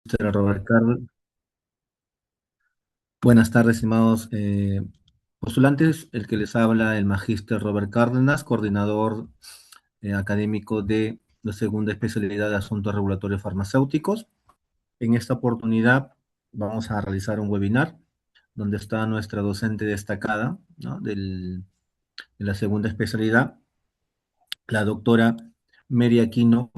Robert Buenas tardes, estimados postulantes. El que les habla, el magíster Robert Cárdenas, coordinador académico de la segunda especialidad de Asuntos Regulatorios Farmacéuticos. En esta oportunidad vamos a realizar un webinar donde está nuestra docente destacada, ¿no?, de la segunda especialidad, la doctora Mary Aquino,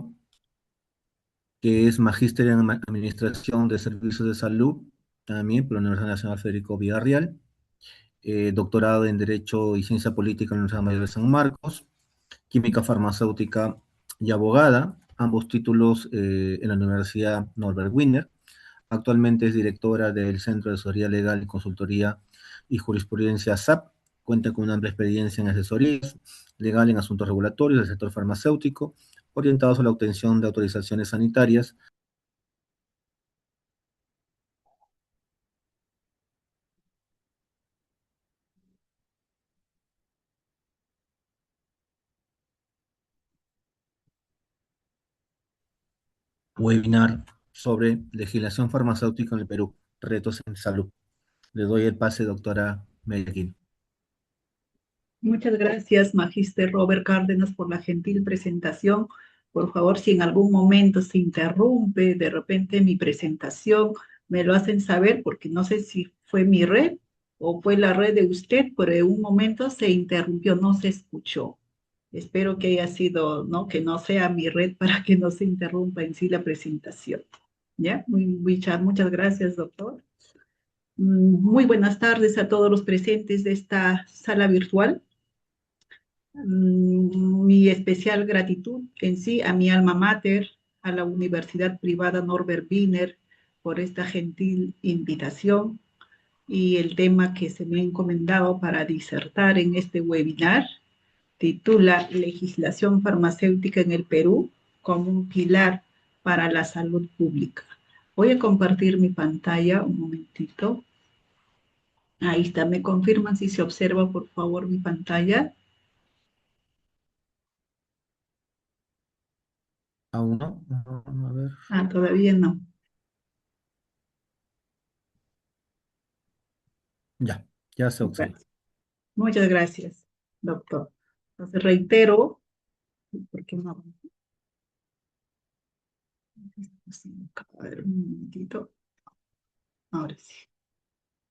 que es magíster en Administración de Servicios de Salud, también por la Universidad Nacional Federico Villarreal, doctorado en Derecho y Ciencia Política en la Universidad Mayor de San Marcos, química farmacéutica y abogada, ambos títulos en la Universidad Norbert Wiener. Actualmente es directora del Centro de Asesoría Legal y Consultoría y Jurisprudencia SAP. Cuenta con una amplia experiencia en asesorías legal en asuntos regulatorios del sector farmacéutico, orientados a la obtención de autorizaciones sanitarias. Webinar sobre legislación farmacéutica en el Perú, retos en salud. Le doy el pase, doctora Medellín. Muchas gracias, Magíster Robert Cárdenas, por la gentil presentación. Por favor, si en algún momento se interrumpe de repente mi presentación, me lo hacen saber porque no sé si fue mi red o fue la red de usted, pero en un momento se interrumpió, no se escuchó. Espero que haya sido, ¿no? Que no sea mi red para que no se interrumpa en sí la presentación. ¿Ya? Muchas gracias, doctor. Muy buenas tardes a todos los presentes de esta sala virtual. Mi especial gratitud en sí a mi alma mater, a la Universidad Privada Norbert Wiener, por esta gentil invitación y el tema que se me ha encomendado para disertar en este webinar titula Legislación farmacéutica en el Perú como un pilar para la salud pública. Voy a compartir mi pantalla un momentito. Ahí está, me confirman si se observa por favor mi pantalla. Aún no, a ver. Ah, todavía no. Ya se observa. Muchas gracias, doctor. Entonces reitero, porque no, a ver, un momentito, ahora sí,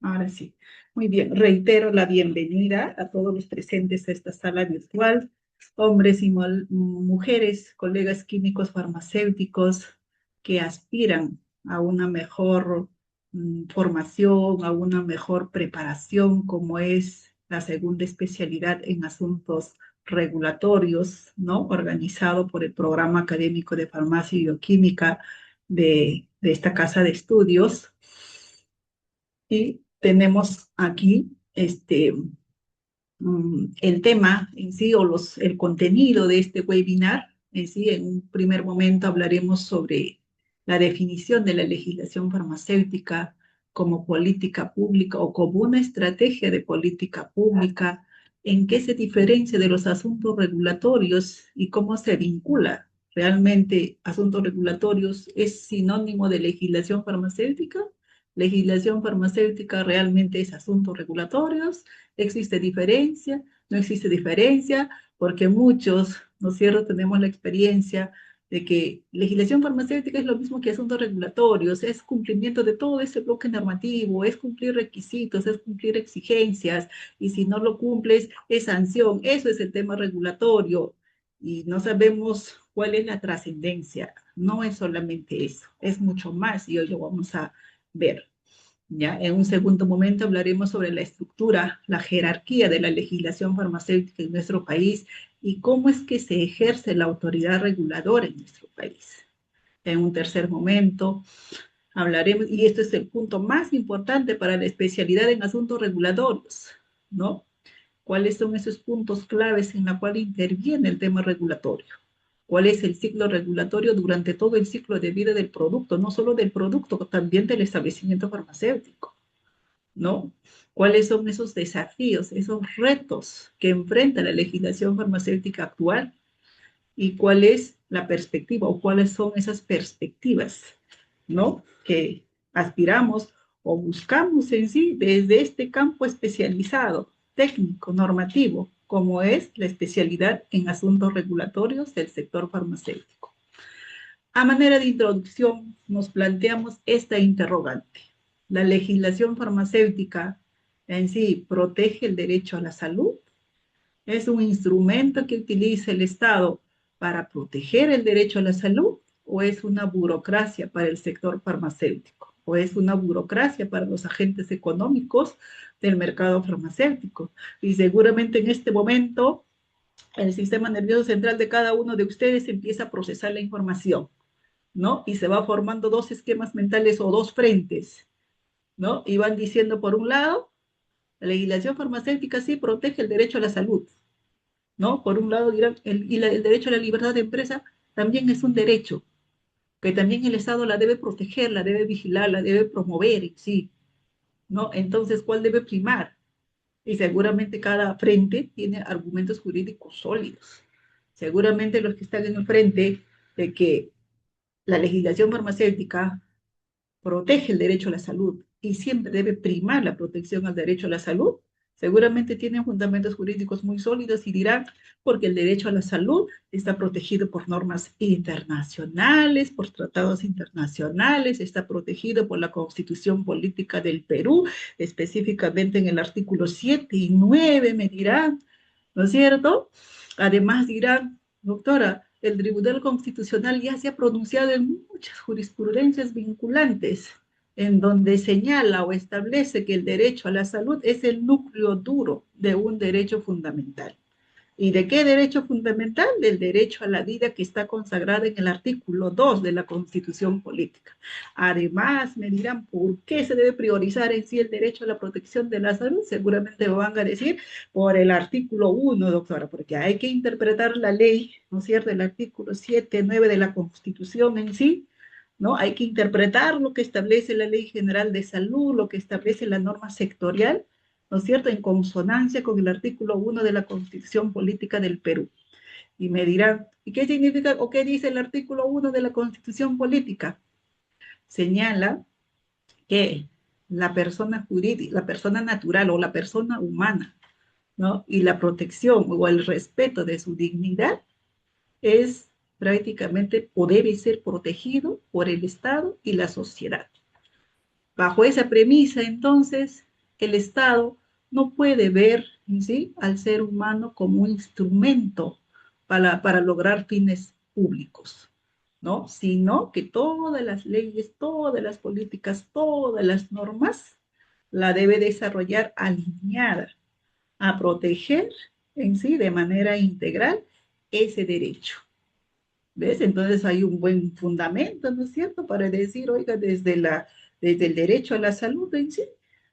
ahora sí. Muy bien, reitero la bienvenida a todos los presentes a esta sala virtual, hombres y mujeres, colegas químicos farmacéuticos que aspiran a una mejor formación, a una mejor preparación, como es la segunda especialidad en asuntos regulatorios, ¿no? Organizado por el Programa Académico de Farmacia y Bioquímica de esta casa de estudios. Y tenemos aquí el tema en sí o el contenido de este webinar. En sí, en un primer momento hablaremos sobre la definición de la legislación farmacéutica como política pública o como una estrategia de política pública, en qué se diferencia de los asuntos regulatorios y cómo se vincula. ¿Realmente asuntos regulatorios es sinónimo de legislación farmacéutica? ¿Legislación farmacéutica realmente es asuntos regulatorios? ¿Existe diferencia? ¿No existe diferencia? Porque muchos, ¿no es cierto?, tenemos la experiencia de que legislación farmacéutica es lo mismo que asuntos regulatorios, es cumplimiento de todo ese bloque normativo, es cumplir requisitos, es cumplir exigencias, y si no lo cumples, es sanción. Eso es el tema regulatorio, y no sabemos cuál es la trascendencia. No es solamente eso, es mucho más, y hoy lo vamos a ver. ¿Ya? En un segundo momento hablaremos sobre la estructura, la jerarquía de la legislación farmacéutica en nuestro país y cómo es que se ejerce la autoridad reguladora en nuestro país. En un tercer momento hablaremos, y esto es el punto más importante para la especialidad en asuntos regulatorios, ¿no? ¿Cuáles son esos puntos claves en la cual interviene el tema regulatorio? ¿Cuál es el ciclo regulatorio durante todo el ciclo de vida del producto? No solo del producto, también del establecimiento farmacéutico, ¿no? ¿Cuáles son esos desafíos, esos retos que enfrenta la legislación farmacéutica actual? ¿Y cuál es la perspectiva o cuáles son esas perspectivas, ¿no? que aspiramos o buscamos en sí desde este campo especializado, técnico, normativo, como es la especialidad en asuntos regulatorios del sector farmacéutico. A manera de introducción, nos planteamos esta interrogante. ¿La legislación farmacéutica en sí protege el derecho a la salud? ¿Es un instrumento que utiliza el Estado para proteger el derecho a la salud? ¿O es una burocracia para el sector farmacéutico? ¿O es una burocracia para los agentes económicos del mercado farmacéutico? Y seguramente en este momento el sistema nervioso central de cada uno de ustedes empieza a procesar la información, ¿no? Y se va formando dos esquemas mentales o dos frentes, ¿no? Y van diciendo, por un lado, la legislación farmacéutica sí protege el derecho a la salud, ¿no? Por un lado dirán, el derecho a la libertad de empresa también es un derecho, que también el Estado la debe proteger, la debe vigilar, la debe promover, sí, ¿no? Entonces, ¿cuál debe primar? Y seguramente cada frente tiene argumentos jurídicos sólidos. Seguramente los que están en el frente de que la legislación farmacéutica protege el derecho a la salud y siempre debe primar la protección al derecho a la salud, seguramente tienen fundamentos jurídicos muy sólidos y dirán, porque el derecho a la salud está protegido por normas internacionales, por tratados internacionales, está protegido por la Constitución Política del Perú, específicamente en el artículo 7 y 9, me dirán, ¿no es cierto? Además dirán, doctora, el Tribunal Constitucional ya se ha pronunciado en muchas jurisprudencias vinculantes, en donde señala o establece que el derecho a la salud es el núcleo duro de un derecho fundamental. ¿Y de qué derecho fundamental? Del derecho a la vida que está consagrado en el artículo 2 de la Constitución Política. Además, me dirán, ¿por qué se debe priorizar en sí el derecho a la protección de la salud? Seguramente me van a decir, por el artículo 1, doctora, porque hay que interpretar la ley, ¿no es cierto?, el artículo 7, 9 de la Constitución en sí, ¿no? Hay que interpretar lo que establece la Ley General de Salud, lo que establece la norma sectorial, ¿no es cierto?, en consonancia con el artículo 1 de la Constitución Política del Perú. Y me dirán, ¿y qué significa o qué dice el artículo 1 de la Constitución Política? Señala que la persona jurídica, la persona natural o la persona humana, ¿no? Y la protección o el respeto de su dignidad es prácticamente o debe ser protegido por el Estado y la sociedad. Bajo esa premisa, entonces, el Estado no puede ver ¿sí? al ser humano como un instrumento para lograr fines públicos, ¿no? Sino que todas las leyes, todas las políticas, todas las normas la debe desarrollar alineada a proteger en sí de manera integral ese derecho. ¿Ves? Entonces hay un buen fundamento, ¿no es cierto?, para decir, oiga, desde el derecho a la salud en sí,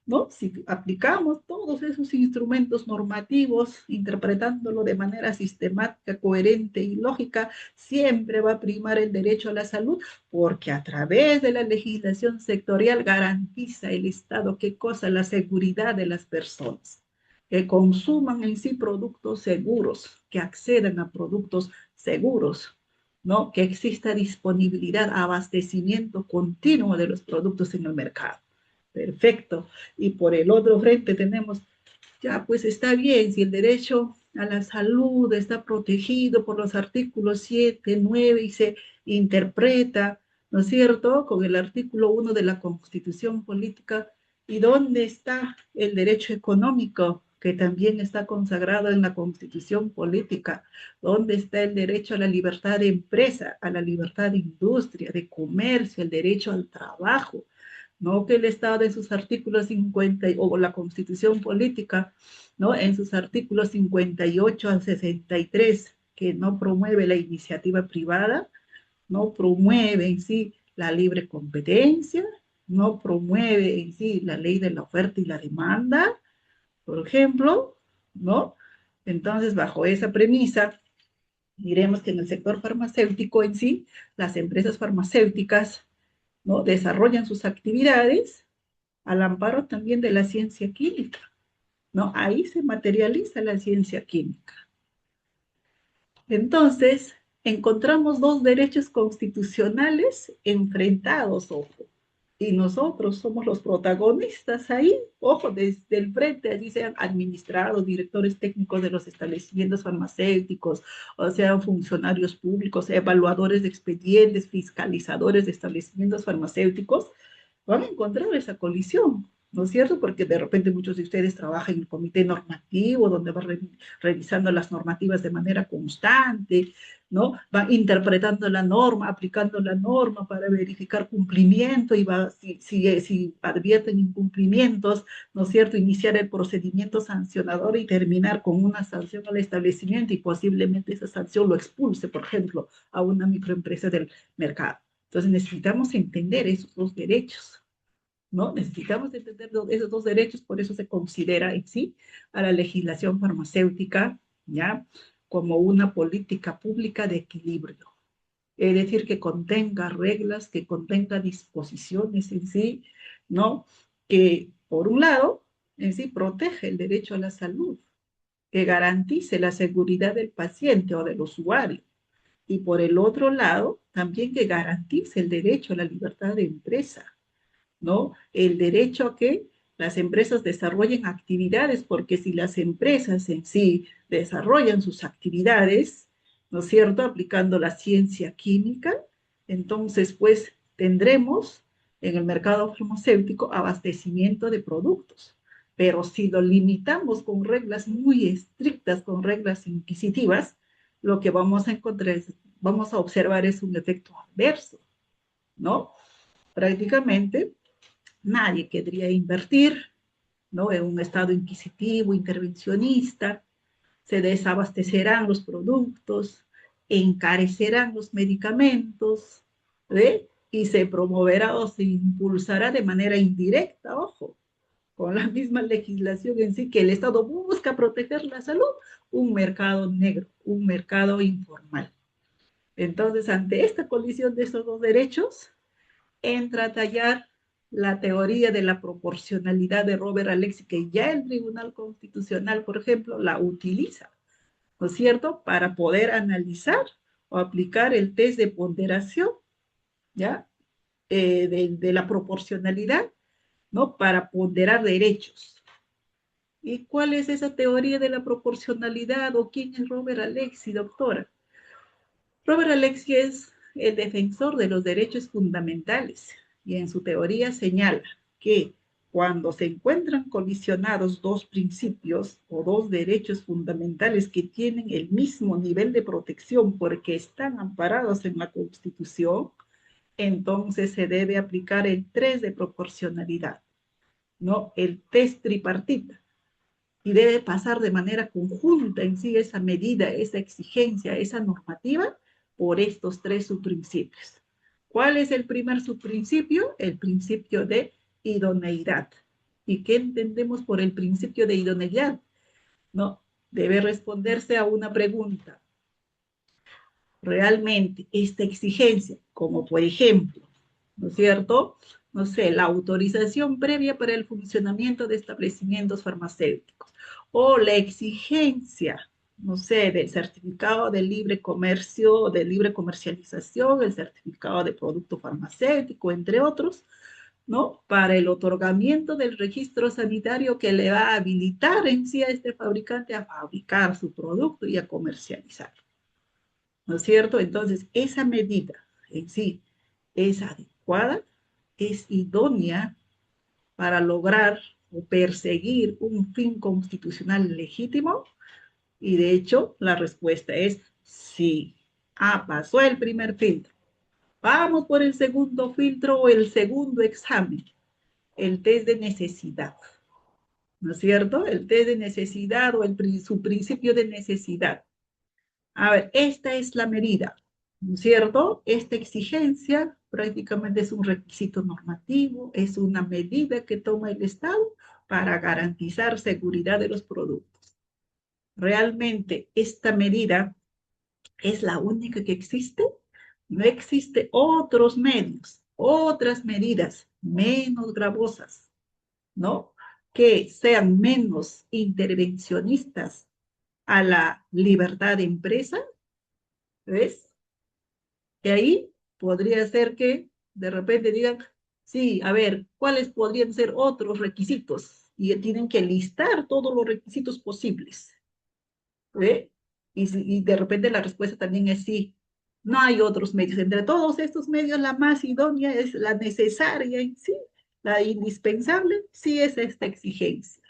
¿no? Si aplicamos todos esos instrumentos normativos, interpretándolo de manera sistemática, coherente y lógica, siempre va a primar el derecho a la salud, porque a través de la legislación sectorial garantiza el Estado, ¿qué cosa? La seguridad de las personas, que consuman en sí productos seguros, que accedan a productos seguros, ¿no? Que exista disponibilidad, abastecimiento continuo de los productos en el mercado. Perfecto. Y por el otro frente tenemos, ya pues está bien, si el derecho a la salud está protegido por los artículos 7, 9 y se interpreta, ¿no es cierto?, con el artículo 1 de la Constitución Política. ¿Y dónde está el derecho económico que también está consagrado en la Constitución Política? ¿Dónde está el derecho a la libertad de empresa, a la libertad de industria, de comercio, el derecho al trabajo? No que el Estado en sus artículos 50 o la Constitución Política, ¿no? En sus artículos 58 al 63, que no promueve la iniciativa privada, no promueve en sí la libre competencia, no promueve en sí la ley de la oferta y la demanda, por ejemplo, ¿no? Entonces, bajo esa premisa, diremos que en el sector farmacéutico en sí, las empresas farmacéuticas, ¿no? Desarrollan sus actividades al amparo también de la ciencia química, ¿no? Ahí se materializa la ciencia química. Entonces, encontramos dos derechos constitucionales enfrentados, ojo, Y nosotros somos los protagonistas ahí, ojo, desde el frente, allí sean administrados, directores técnicos de los establecimientos farmacéuticos, o sean funcionarios públicos, evaluadores de expedientes, fiscalizadores de establecimientos farmacéuticos, van a encontrar esa colisión, ¿no es cierto? Porque de repente muchos de ustedes trabajan en el comité normativo, donde van revisando las normativas de manera constante, ¿no? Va interpretando la norma, aplicando la norma para verificar cumplimiento y va, si advierten incumplimientos, ¿no es cierto?, iniciar el procedimiento sancionador y terminar con una sanción al establecimiento y posiblemente esa sanción lo expulse, por ejemplo, a una microempresa del mercado. Entonces necesitamos entender esos dos derechos, ¿no? Necesitamos entender esos dos derechos, por eso se considera en sí a la legislación farmacéutica, ¿ya? Como una política pública de equilibrio. Es decir, que contenga reglas, que contenga disposiciones en sí, ¿no? Que, por un lado, en sí protege el derecho a la salud, que garantice la seguridad del paciente o del usuario, y por el otro lado, también que garantice el derecho a la libertad de empresa, ¿no? El derecho a que las empresas desarrollen actividades, porque si las empresas en sí desarrollan sus actividades, ¿no es cierto?, aplicando la ciencia química, entonces pues tendremos en el mercado farmacéutico abastecimiento de productos. Pero si lo limitamos con reglas muy estrictas, con reglas inquisitivas, lo que vamos a encontrar es, vamos a observar es un efecto adverso, ¿no? Prácticamente nadie querría invertir, ¿no?, en un estado inquisitivo, intervencionista, se desabastecerán los productos, encarecerán los medicamentos, ¿ve? Y se promoverá o se impulsará de manera indirecta, ojo, con la misma legislación en sí, que el Estado busca proteger la salud, un mercado negro, un mercado informal. Entonces, ante esta colisión de estos dos derechos, entra a tallar la teoría de la proporcionalidad de Robert Alexy, que ya el Tribunal Constitucional, por ejemplo, la utiliza, ¿no es cierto?, para poder analizar o aplicar el test de ponderación, ¿ya?, de la proporcionalidad, ¿no?, para ponderar derechos. ¿Y cuál es esa teoría de la proporcionalidad o quién es Robert Alexy, doctora? Robert Alexy es el defensor de los derechos fundamentales y en su teoría señala que cuando se encuentran colisionados dos principios o dos derechos fundamentales que tienen el mismo nivel de protección porque están amparados en la Constitución, entonces se debe aplicar el test de proporcionalidad, ¿no? El test tripartita. Y debe pasar de manera conjunta en sí esa medida, esa exigencia, esa normativa por estos tres subprincipios. ¿Cuál es el primer subprincipio? El principio de idoneidad. ¿Y qué entendemos por el principio de idoneidad? No, debe responderse a una pregunta. Realmente esta exigencia, como por ejemplo, ¿no es cierto?, no sé, la autorización previa para el funcionamiento de establecimientos farmacéuticos o la exigencia, no sé, del certificado de libre comercio, de libre comercialización, el certificado de producto farmacéutico, entre otros, ¿no?, para el otorgamiento del registro sanitario que le va a habilitar en sí a este fabricante a fabricar su producto y a comercializarlo. ¿No es cierto? Entonces, esa medida en sí es adecuada, es idónea para lograr o perseguir un fin constitucional legítimo, y de hecho la respuesta es sí. Ah, pasó el primer filtro. Vamos por el segundo filtro o el segundo examen, el test de necesidad. ¿No es cierto? El test de necesidad o su principio de necesidad. A ver, esta es la medida, ¿no es cierto? Esta exigencia prácticamente es un requisito normativo, es una medida que toma el Estado para garantizar seguridad de los productos. ¿Realmente esta medida es la única que existe? No existen otros medios, otras medidas menos gravosas, ¿no?, que sean menos intervencionistas a la libertad de empresa. ¿Ves? Y ahí podría ser que de repente digan, Sí, a ver, ¿cuáles podrían ser otros requisitos? Y tienen que listar todos los requisitos posibles. ¿Ve? Y de repente la respuesta también es sí. No hay otros medios. Entre todos estos medios, la más idónea es la necesaria en sí, la indispensable, sí es esta exigencia,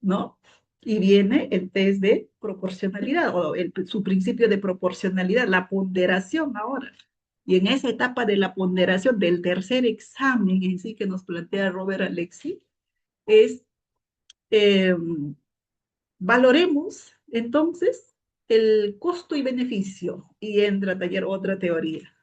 ¿no? Y viene el test de proporcionalidad o su principio de proporcionalidad, la ponderación ahora. Y en esa etapa de la ponderación del tercer examen en sí que nos plantea Robert Alexi, es eh, valoremos entonces el costo y beneficio y entra a tallar otra teoría,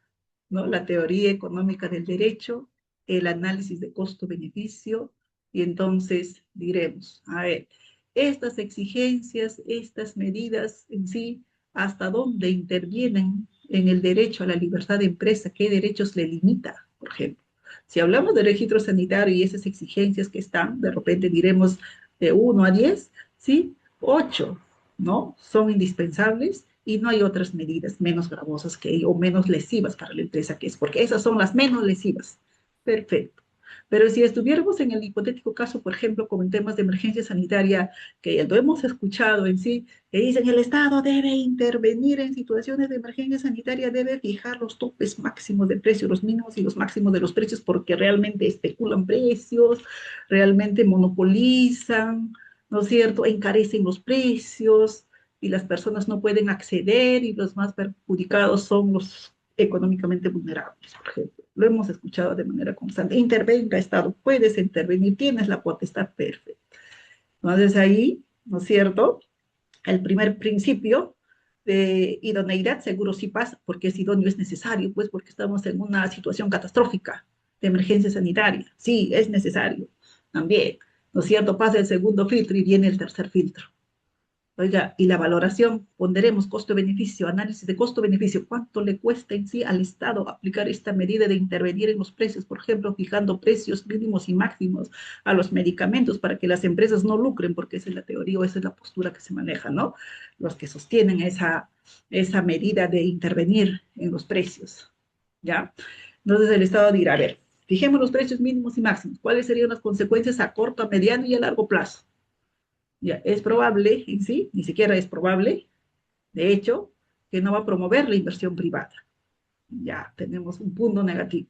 ¿no? La teoría económica del derecho, el análisis de costo-beneficio, y entonces diremos, a ver, estas exigencias, estas medidas en sí, hasta dónde intervienen en el derecho a la libertad de empresa, qué derechos le limita, por ejemplo. Si hablamos del registro sanitario y esas exigencias que están, de repente diremos de 1 a 10, ¿sí? 8, ¿no? Son indispensables y no hay otras medidas menos gravosas que o menos lesivas para la empresa que es, porque esas son las menos lesivas. Perfecto. Pero si estuviéramos en el hipotético caso, por ejemplo, como en temas de emergencia sanitaria, que ya lo hemos escuchado en sí, que dicen el Estado debe intervenir en situaciones de emergencia sanitaria, debe fijar los topes máximos de precios, los mínimos y los máximos de los precios, porque realmente especulan precios, realmente monopolizan, ¿no es cierto? Encarecen los precios y las personas no pueden acceder y los más perjudicados son los económicamente vulnerables, por ejemplo. Lo hemos escuchado de manera constante. Intervenga, Estado, puedes intervenir, tienes la potestad perfecta. Entonces ahí, ¿no es cierto? El primer principio de idoneidad seguro sí pasa, porque es idóneo, es necesario, pues porque estamos en una situación catastrófica de emergencia sanitaria. Sí, es necesario también, ¿no es cierto? Pasa el segundo filtro y viene el tercer filtro. Oiga, y la valoración, ponderemos costo-beneficio, análisis de costo-beneficio, cuánto le cuesta en sí al Estado aplicar esta medida de intervenir en los precios, por ejemplo, fijando precios mínimos y máximos a los medicamentos para que las empresas no lucren, porque esa es la teoría o esa es la postura que se maneja, ¿no? Los que sostienen esa medida de intervenir en los precios, ¿ya? Entonces el Estado dirá, a ver, fijemos los precios mínimos y máximos, ¿cuáles serían las consecuencias a corto, a mediano y a largo plazo? Ya, es probable en sí, ni siquiera es probable, de hecho, que no va a promover la inversión privada. Ya tenemos un punto negativo.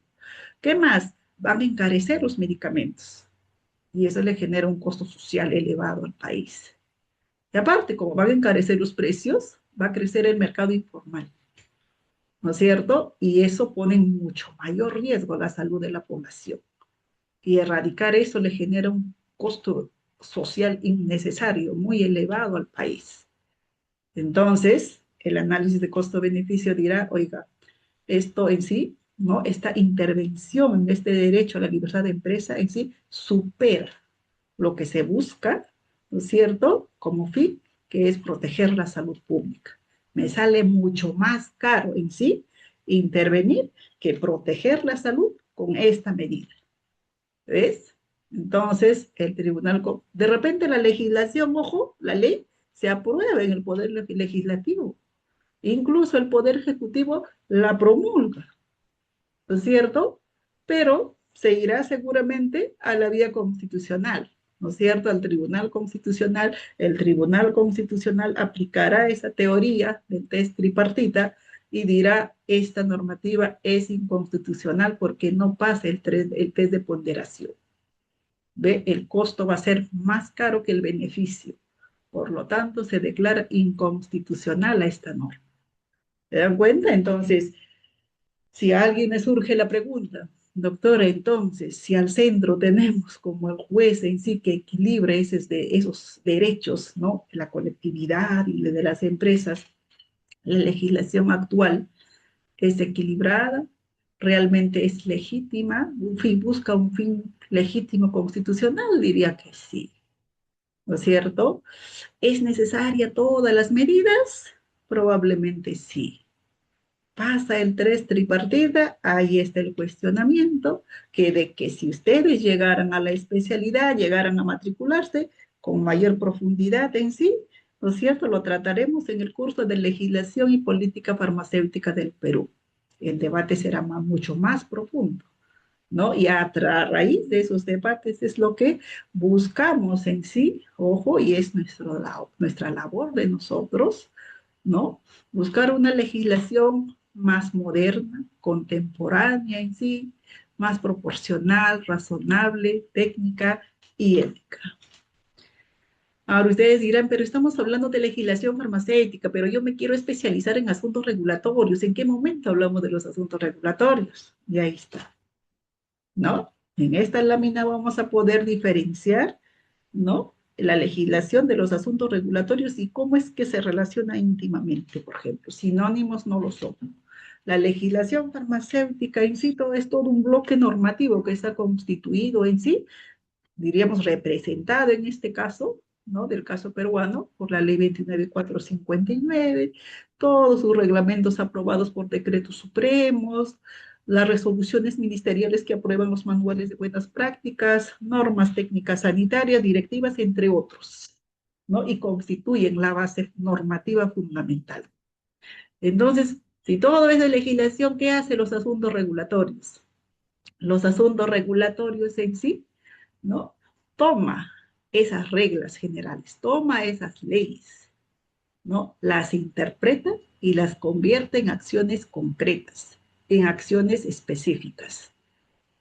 ¿Qué más? Van a encarecer los medicamentos y eso le genera un costo social elevado al país. Y aparte, como van a encarecer los precios, va a crecer el mercado informal, ¿no es cierto? Y eso pone en mucho mayor riesgo a la salud de la población. Y erradicar eso le genera un costo social innecesario, muy elevado al país. Entonces, el análisis de costo-beneficio dirá, oiga, esto en sí, ¿no? Esta intervención en este derecho a la libertad de empresa en sí supera lo que se busca, ¿no es cierto?, como fin, que es proteger la salud pública. Me sale mucho más caro en sí intervenir que proteger la salud con esta medida. ¿Ves? Entonces, el tribunal, de repente la legislación, ojo, la ley se aprueba en el poder legislativo. Incluso el poder ejecutivo la promulga, ¿no es cierto? Pero se irá seguramente a la vía constitucional, ¿no es cierto? Al Tribunal Constitucional. El Tribunal Constitucional aplicará esa teoría del test tripartita y dirá, esta normativa es inconstitucional porque no pasa el test de ponderación. ¿Ve? El costo va a ser más caro que el beneficio. Por lo tanto, se declara inconstitucional a esta norma. ¿Se dan cuenta? Entonces, si a alguien le surge la pregunta, doctora, entonces, si al centro tenemos como el juez en sí que equilibra esos derechos, ¿no? La colectividad y de las empresas, la legislación actual es equilibrada, realmente es legítima, busca un fin legítimo constitucional, diría que sí, ¿no es cierto? ¿Es necesaria todas las medidas? Probablemente sí. Pasa el 3 tripartita, ahí está el cuestionamiento, que de que si ustedes llegaran a la especialidad, llegaran a matricularse con mayor profundidad en sí, ¿no es cierto? Lo trataremos en el curso de legislación y política farmacéutica del Perú. El debate será mucho más profundo. ¿no? Y a raíz de esos debates es lo que buscamos en sí, ojo, y es nuestra labor de nosotros, ¿no? Buscar una legislación más moderna, contemporánea en sí, más proporcional, razonable, técnica y ética. Ahora ustedes dirán, pero estamos hablando de legislación farmacéutica, pero yo me quiero especializar en asuntos regulatorios. ¿En qué momento hablamos de los asuntos regulatorios? Y ahí está, ¿no? En esta lámina vamos a poder diferenciar, ¿no? La legislación de los asuntos regulatorios y cómo es que se relaciona íntimamente, por ejemplo. Sinónimos no lo son. La legislación farmacéutica en sí es todo un bloque normativo que está constituido en sí, diríamos representado en este caso, ¿no? Del caso peruano, por la ley 29459, todos sus reglamentos aprobados por decretos supremos, las resoluciones ministeriales que aprueban los manuales de buenas prácticas, normas técnicas sanitarias, directivas, entre otros, ¿no? Y constituyen la base normativa fundamental. Entonces, si todo es de legislación, ¿qué hace los asuntos regulatorios? Los asuntos regulatorios en sí, ¿no? Toma esas reglas generales, toma esas leyes, ¿no? Las interpreta y las convierte en acciones concretas, en acciones específicas.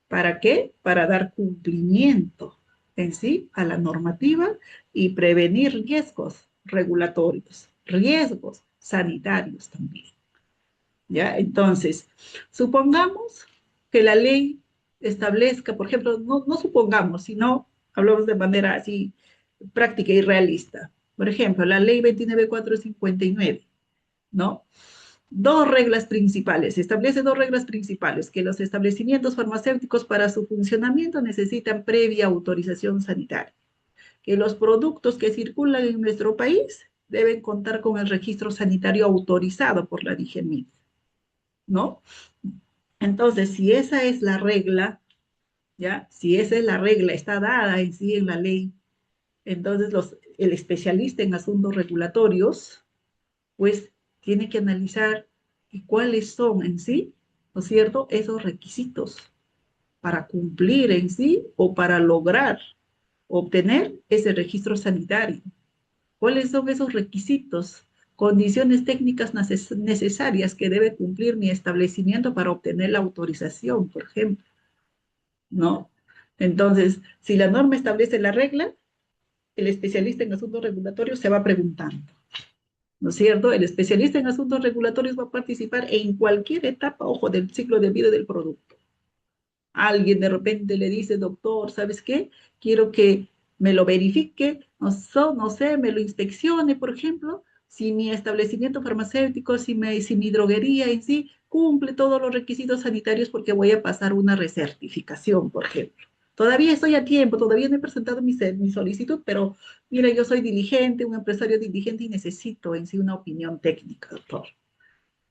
¿Para qué? Para dar cumplimiento en sí a la normativa y prevenir riesgos regulatorios, riesgos sanitarios también. ¿Ya? Entonces, supongamos que la ley establezca, por ejemplo, no supongamos, sino hablamos de manera así práctica y realista. Por ejemplo, la ley 29459, ¿no? Dos reglas principales, establece dos reglas principales, que los establecimientos farmacéuticos para su funcionamiento necesitan previa autorización sanitaria, que los productos que circulan en nuestro país deben contar con el registro sanitario autorizado por la DGMIT, ¿no? Entonces, si esa es la regla, ¿ya? Si esa es la regla, está dada en sí en la ley, entonces el especialista en asuntos regulatorios, pues tiene que analizar cuáles son en sí, ¿no es cierto?, esos requisitos para cumplir en sí o para lograr obtener ese registro sanitario. ¿Cuáles son esos requisitos, condiciones técnicas necesarias que debe cumplir mi establecimiento para obtener la autorización, por ejemplo? ¿No? Entonces, si la norma establece la regla, el especialista en asuntos regulatorios se va preguntando, ¿no es cierto? El especialista en asuntos regulatorios va a participar en cualquier etapa, ojo, del ciclo de vida del producto. Alguien de repente le dice, doctor, ¿sabes qué? Quiero que me lo verifique, no sé, me lo inspeccione, por ejemplo, si mi establecimiento farmacéutico, si mi droguería en sí cumple todos los requisitos sanitarios porque voy a pasar una recertificación, por ejemplo. Todavía estoy a tiempo, todavía no he presentado mi solicitud, pero mira, yo soy diligente, un empresario diligente y necesito en sí una opinión técnica, doctor.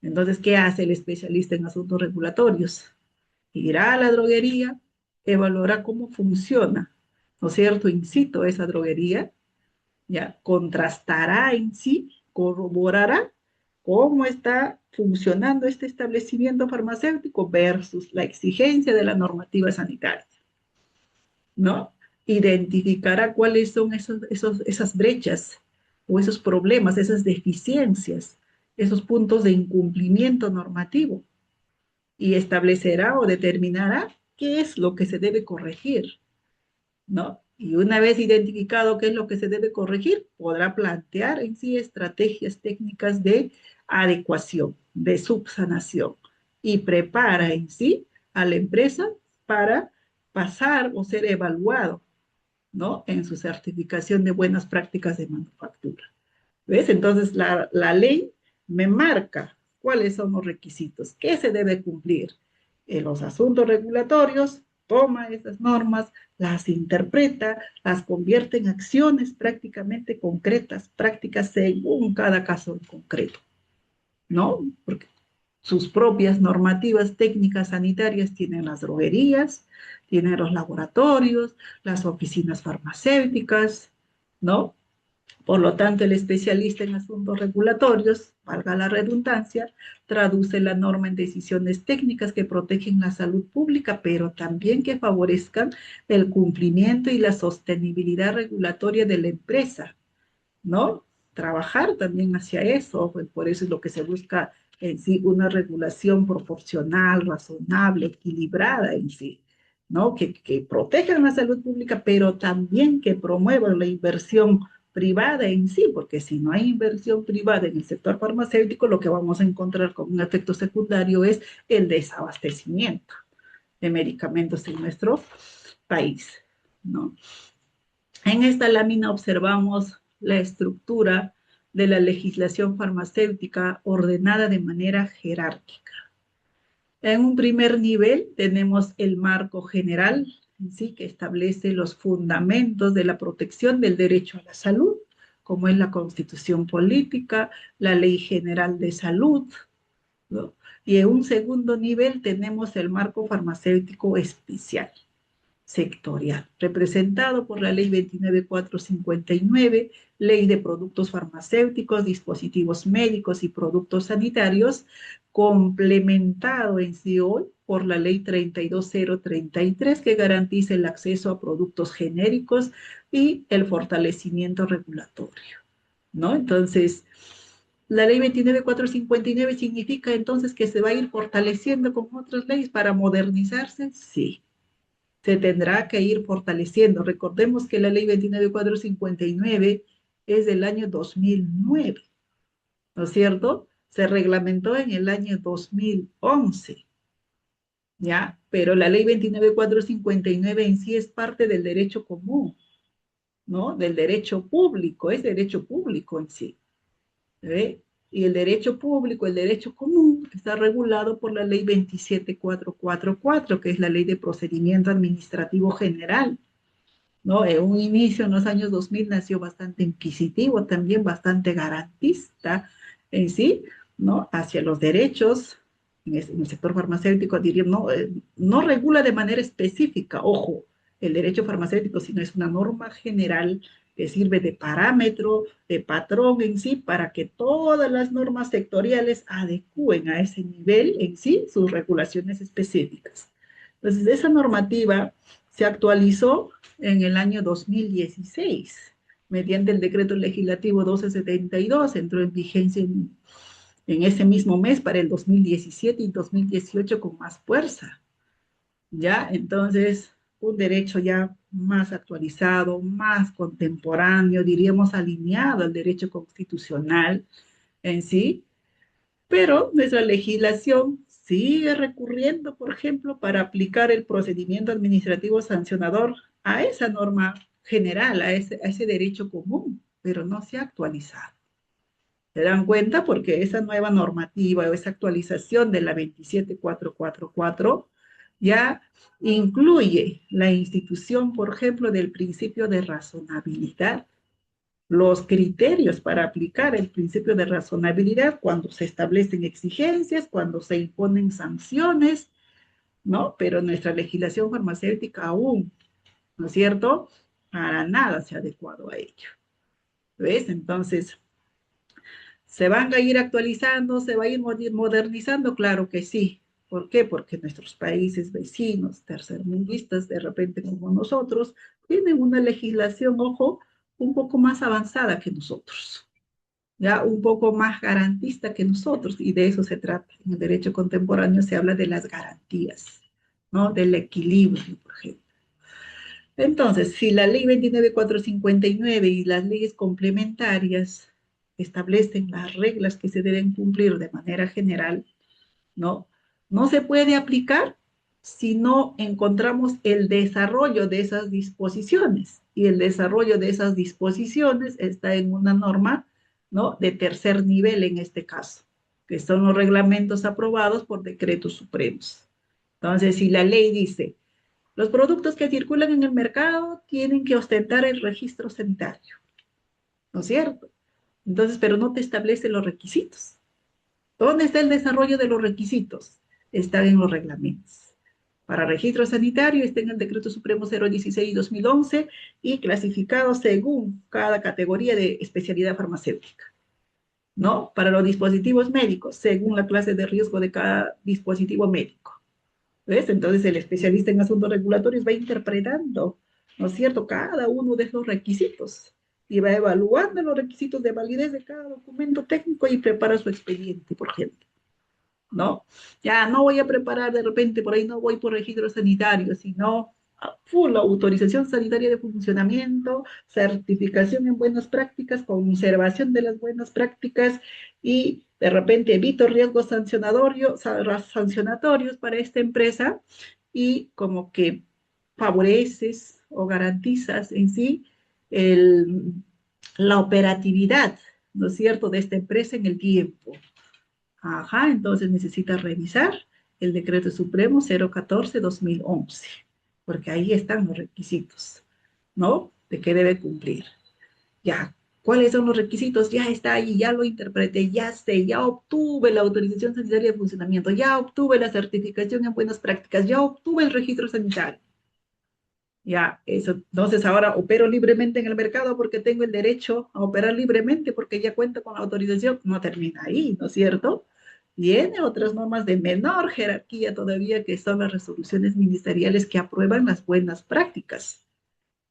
Entonces, ¿qué hace el especialista en asuntos regulatorios? Irá a la droguería, evaluará cómo funciona, ¿no es cierto?, in situ esa droguería, ya contrastará en sí, corroborará cómo está funcionando este establecimiento farmacéutico versus la exigencia de la normativa sanitaria, ¿no? Identificará cuáles son esas brechas o esos problemas, esas deficiencias, esos puntos de incumplimiento normativo y establecerá o determinará qué es lo que se debe corregir, ¿no? Y una vez identificado qué es lo que se debe corregir, podrá plantear en sí estrategias técnicas de adecuación, de subsanación, y prepara en sí a la empresa para pasar o ser evaluado, ¿no? En su certificación de buenas prácticas de manufactura. ¿Ves? Entonces la ley me marca cuáles son los requisitos, qué se debe cumplir. En los asuntos regulatorios, toma esas normas, las interpreta, las convierte en acciones prácticamente concretas, prácticas según cada caso en concreto, ¿no? Porque sus propias normativas técnicas sanitarias tienen las droguerías, tienen los laboratorios, las oficinas farmacéuticas, ¿no? Por lo tanto, el especialista en asuntos regulatorios, valga la redundancia, traduce la norma en decisiones técnicas que protegen la salud pública, pero también que favorezcan el cumplimiento y la sostenibilidad regulatoria de la empresa, ¿no? Trabajar también hacia eso, pues por eso es lo que se busca en sí, una regulación proporcional, razonable, equilibrada en sí, ¿no? Que protejan la salud pública, pero también que promuevan la inversión privada en sí, porque si no hay inversión privada en el sector farmacéutico, lo que vamos a encontrar como un efecto secundario es el desabastecimiento de medicamentos en nuestro país, ¿no? En esta lámina observamos la estructura de la legislación farmacéutica ordenada de manera jerárquica. En un primer nivel tenemos el marco general, ¿sí?, que establece los fundamentos de la protección del derecho a la salud, como es la Constitución Política, la Ley General de Salud, ¿no? Y en un segundo nivel tenemos el marco farmacéutico especial sectorial, representado por la Ley 29459, Ley de Productos Farmacéuticos, Dispositivos Médicos y Productos Sanitarios, complementado en sí hoy por la Ley 32033, que garantiza el acceso a productos genéricos y el fortalecimiento regulatorio, ¿no? Entonces, la ley 29459 significa entonces que se va a ir fortaleciendo con otras leyes para modernizarse, sí, se tendrá que ir fortaleciendo. Recordemos que la ley 29459 es del año 2009, ¿no es cierto? Se reglamentó en el año 2011, ¿ya? Pero la ley 29459 en sí es parte del derecho común, ¿no? Del derecho público, es derecho público en sí, ¿ve? Y el derecho público, el derecho común, está regulado por la ley 27444, que es la ley de procedimiento administrativo general, ¿no? En un inicio, en los años 2000, nació bastante inquisitivo, también bastante garantista en sí, ¿no? Hacia los derechos en el sector farmacéutico, diría, no, no regula de manera específica, ojo, el derecho farmacéutico, sino es una norma general que sirve de parámetro, de patrón en sí, para que todas las normas sectoriales adecúen a ese nivel en sí sus regulaciones específicas. Entonces, esa normativa se actualizó en el año 2016, mediante el decreto legislativo 1272, entró en vigencia en ese mismo mes para el 2017 y 2018 con más fuerza, ¿ya? Entonces, un derecho ya más actualizado, más contemporáneo, diríamos alineado al derecho constitucional en sí, pero nuestra legislación sigue recurriendo, por ejemplo, para aplicar el procedimiento administrativo sancionador a esa norma general, a ese derecho común, pero no se ha actualizado. ¿Se dan cuenta? Porque esa nueva normativa o esa actualización de la 27444 ya incluye la institución, por ejemplo, del principio de razonabilidad, los criterios para aplicar el principio de razonabilidad cuando se establecen exigencias, cuando se imponen sanciones, ¿no? Pero nuestra legislación farmacéutica aún, ¿no es cierto? Para nada se ha adecuado a ello. ¿Ves? Entonces, ¿se van a ir actualizando? ¿Se va a ir modernizando? Claro que sí. ¿Por qué? Porque nuestros países vecinos, tercermundistas, de repente como nosotros, tienen una legislación, ojo, un poco más avanzada que nosotros, ya un poco más garantista que nosotros, y de eso se trata. En el derecho contemporáneo se habla de las garantías, ¿no? Del equilibrio, por ejemplo. Entonces, si la ley 29459 y las leyes complementarias establecen las reglas que se deben cumplir de manera general, ¿no? No se puede aplicar si no encontramos el desarrollo de esas disposiciones. Y el desarrollo de esas disposiciones está en una norma, ¿no?, de tercer nivel en este caso, que son los reglamentos aprobados por decretos supremos. Entonces, si la ley dice, los productos que circulan en el mercado tienen que ostentar el registro sanitario, ¿no es cierto? Entonces, pero no te establece los requisitos. ¿Dónde está el desarrollo de los requisitos? Están en los reglamentos. Para registro sanitario está en el Decreto Supremo 016/2011 y clasificado según cada categoría de especialidad farmacéutica, ¿no? Para los dispositivos médicos, según la clase de riesgo de cada dispositivo médico. ¿Ves? Entonces el especialista en asuntos regulatorios va interpretando, ¿no es cierto?, cada uno de esos requisitos y va evaluando los requisitos de validez de cada documento técnico y prepara su expediente, por ejemplo. ¿No? Ya no voy a preparar de repente, por ahí no voy por registro sanitario, sino a full autorización sanitaria de funcionamiento, certificación en buenas prácticas, conservación de las buenas prácticas y de repente evito riesgos sancionatorios para esta empresa y como que favoreces o garantizas en sí el, la operatividad, ¿no es cierto?, de esta empresa en el tiempo. Ajá, entonces necesitas revisar el decreto supremo 014/2011, porque ahí están los requisitos, ¿no? De qué debe cumplir. Ya, ¿cuáles son los requisitos? Ya está ahí, ya lo interpreté, ya sé, ya obtuve la autorización sanitaria de funcionamiento, ya obtuve la certificación en buenas prácticas, ya obtuve el registro sanitario. Ya, eso. Entonces ahora opero libremente en el mercado porque tengo el derecho a operar libremente porque ya cuento con la autorización. No termina ahí, ¿no es cierto? Tiene otras normas de menor jerarquía todavía que son las resoluciones ministeriales que aprueban las buenas prácticas.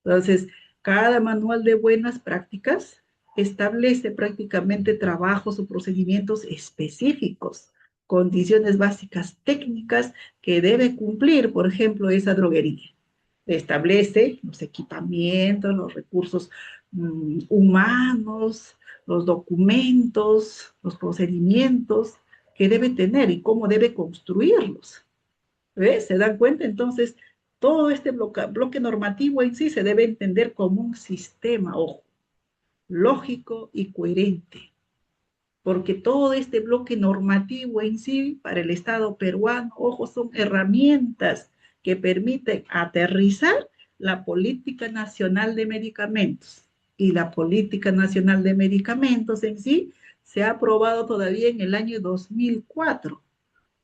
Entonces, cada manual de buenas prácticas establece prácticamente trabajos o procedimientos específicos, condiciones básicas técnicas que debe cumplir, por ejemplo, esa droguería. Establece los equipamientos, los recursos humanos, los documentos, los procedimientos que debe tener y cómo debe construirlos. ¿Ves? ¿Se dan cuenta? Entonces, todo este bloque normativo en sí se debe entender como un sistema, ojo, lógico y coherente, porque todo este bloque normativo en sí para el Estado peruano, ojo, son herramientas que permiten aterrizar la política nacional de medicamentos. Y la política nacional de medicamentos en sí se ha aprobado todavía en el año 2004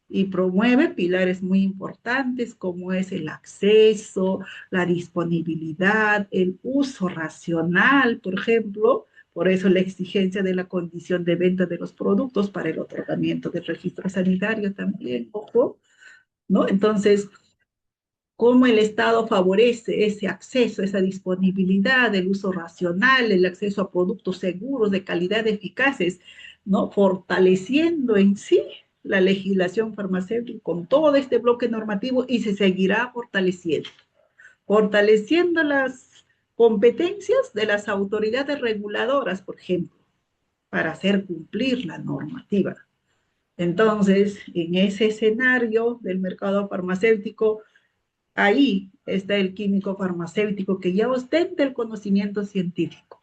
y promueve pilares muy importantes como es el acceso, la disponibilidad, el uso racional, por ejemplo. Por eso la exigencia de la condición de venta de los productos para el otorgamiento del registro sanitario también, ojo, ¿no? Entonces, cómo el Estado favorece ese acceso, esa disponibilidad, el uso racional, el acceso a productos seguros, de calidad, eficaces, ¿no? Fortaleciendo en sí la legislación farmacéutica con todo este bloque normativo y se seguirá fortaleciendo, fortaleciendo las competencias de las autoridades reguladoras, por ejemplo, para hacer cumplir la normativa. Entonces, en ese escenario del mercado farmacéutico, ahí está el químico farmacéutico que ya ostenta el conocimiento científico,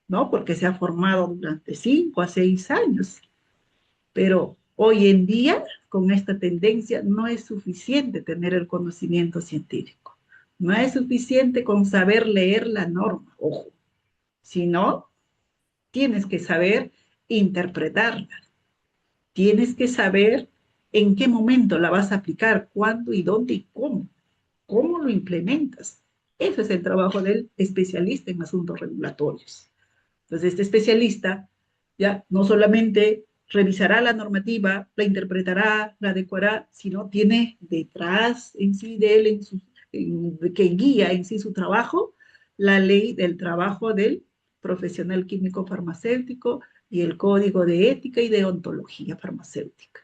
¿no? Porque se ha formado durante 5 a 6 años. Pero hoy en día, con esta tendencia, no es suficiente tener el conocimiento científico. No es suficiente con saber leer la norma, ojo, sino tienes que saber interpretarla. Tienes que saber en qué momento la vas a aplicar, cuándo y dónde y cómo. ¿Cómo lo implementas? Eso es el trabajo del especialista en asuntos regulatorios. Entonces, este especialista ya no solamente revisará la normativa, la interpretará, la adecuará, sino tiene detrás en sí de él, que guía en sí su trabajo, la ley del trabajo del profesional químico farmacéutico y el código de ética y de ontología farmacéutica.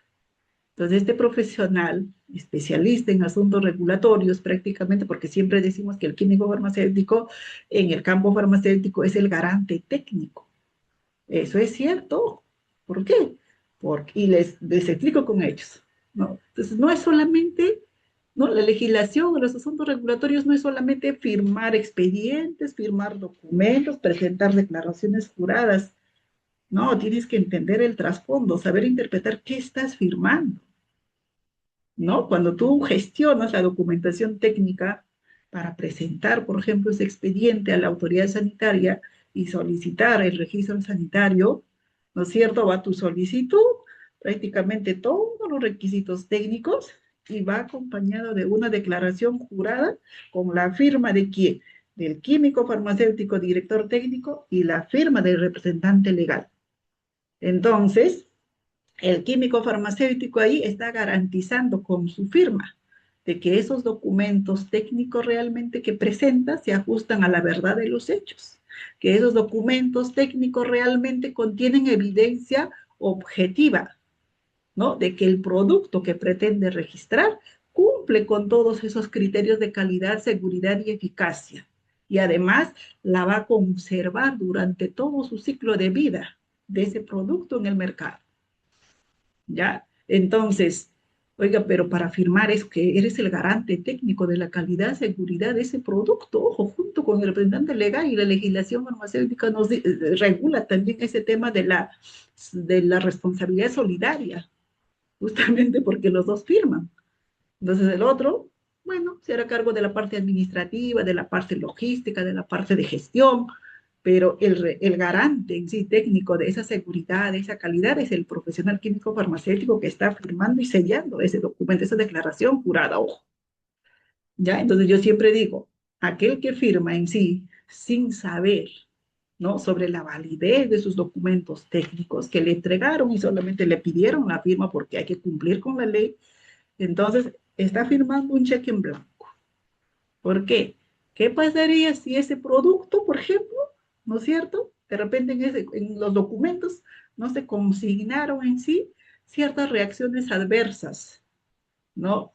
Entonces, este profesional, especialista en asuntos regulatorios prácticamente, porque siempre decimos que el químico farmacéutico en el campo farmacéutico es el garante técnico. Eso es cierto. ¿Por qué? Y les explico con hechos, ¿no? Entonces, no es solamente, ¿no? La legislación de los asuntos regulatorios no es solamente firmar expedientes, firmar documentos, presentar declaraciones juradas. No, tienes que entender el trasfondo, saber interpretar qué estás firmando. ¿No? Cuando tú gestionas la documentación técnica para presentar, por ejemplo, ese expediente a la autoridad sanitaria y solicitar el registro sanitario, ¿no es cierto? Va tu solicitud, prácticamente todos los requisitos técnicos y va acompañado de una declaración jurada con la firma de quién, del químico farmacéutico director técnico y la firma del representante legal. Entonces, el químico farmacéutico ahí está garantizando con su firma de que esos documentos técnicos realmente que presenta se ajustan a la verdad de los hechos, que esos documentos técnicos realmente contienen evidencia objetiva, ¿no? De que el producto que pretende registrar cumple con todos esos criterios de calidad, seguridad y eficacia. Y además la va a conservar durante todo su ciclo de vida de ese producto en el mercado. ¿Ya? Entonces, oiga, pero para firmar es que eres el garante técnico de la calidad, seguridad de ese producto, ojo, junto con el representante legal y la legislación farmacéutica nos regula también ese tema de la responsabilidad solidaria, justamente porque los dos firman. Entonces el otro, bueno, se hará cargo de la parte administrativa, de la parte logística, de la parte de gestión, pero el garante en sí técnico de esa seguridad, de esa calidad, es el profesional químico farmacéutico que está firmando y sellando ese documento, esa declaración jurada, ojo. ¿Ya? Entonces yo siempre digo, aquel que firma en sí sin saber, ¿no? Sobre la validez de sus documentos técnicos que le entregaron y solamente le pidieron la firma porque hay que cumplir con la ley, entonces está firmando un cheque en blanco. ¿Por qué? ¿Qué pasaría si ese producto, por ejemplo, ¿no es cierto? De repente en los documentos no se consignaron en sí ciertas reacciones adversas, ¿no?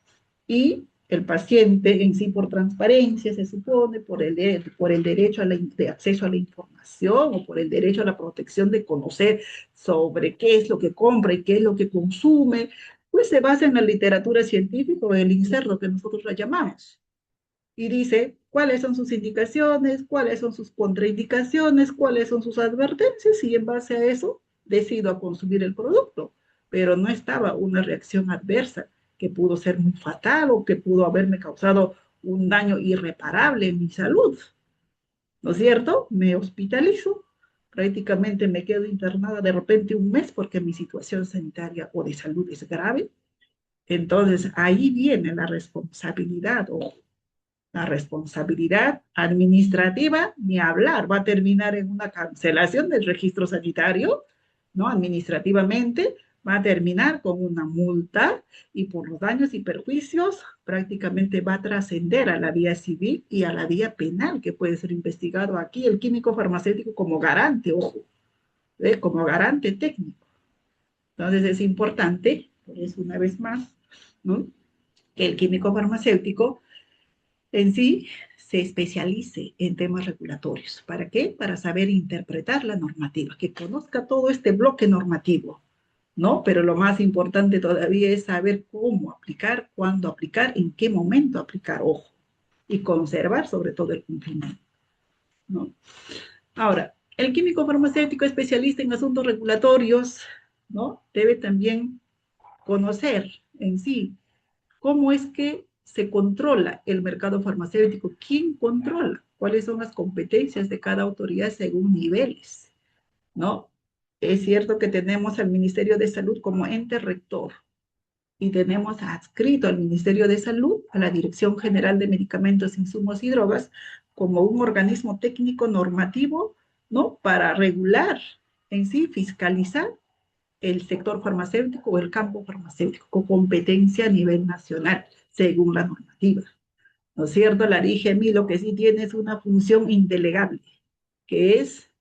Y el paciente en sí por transparencia, se supone, por el derecho de acceso a la información o por el derecho a la protección de conocer sobre qué es lo que compra y qué es lo que consume, pues se basa en la literatura científica o el inserto que nosotros la llamamos y dice cuáles son sus indicaciones, cuáles son sus contraindicaciones, cuáles son sus advertencias y en base a eso decido a consumir el producto. Pero no estaba una reacción adversa que pudo ser muy fatal o que pudo haberme causado un daño irreparable en mi salud. ¿No es cierto? Me hospitalizo, prácticamente me quedo internada de repente un mes porque mi situación sanitaria o de salud es grave. Entonces ahí viene la responsabilidad o la responsabilidad administrativa, ni hablar, va a terminar en una cancelación del registro sanitario, ¿no? Administrativamente, va a terminar con una multa y por los daños y perjuicios prácticamente va a trascender a la vía civil y a la vía penal que puede ser investigado aquí el químico farmacéutico como garante, ojo, como garante técnico. Entonces es importante, por eso una vez más, ¿no? Que el químico farmacéutico en sí se especialice en temas regulatorios. ¿Para qué? Para saber interpretar la normativa, que conozca todo este bloque normativo, ¿no? Pero lo más importante todavía es saber cómo aplicar, cuándo aplicar, en qué momento aplicar, ojo, y conservar sobre todo el cumplimiento, ¿no? Ahora, el químico farmacéutico especialista en asuntos regulatorios, ¿no? Debe también conocer en sí cómo es que se controla el mercado farmacéutico, quién controla, cuáles son las competencias de cada autoridad según niveles, ¿no? Es cierto que tenemos al Ministerio de Salud como ente rector y tenemos adscrito al Ministerio de Salud, a la Dirección General de Medicamentos, Insumos y Drogas, como un organismo técnico normativo, ¿no? Para regular en sí, fiscalizar el sector farmacéutico o el campo farmacéutico con competencia a nivel nacional, según la normativa. ¿No es cierto? La DIGEMI lo que sí tiene es una función indelegable, que es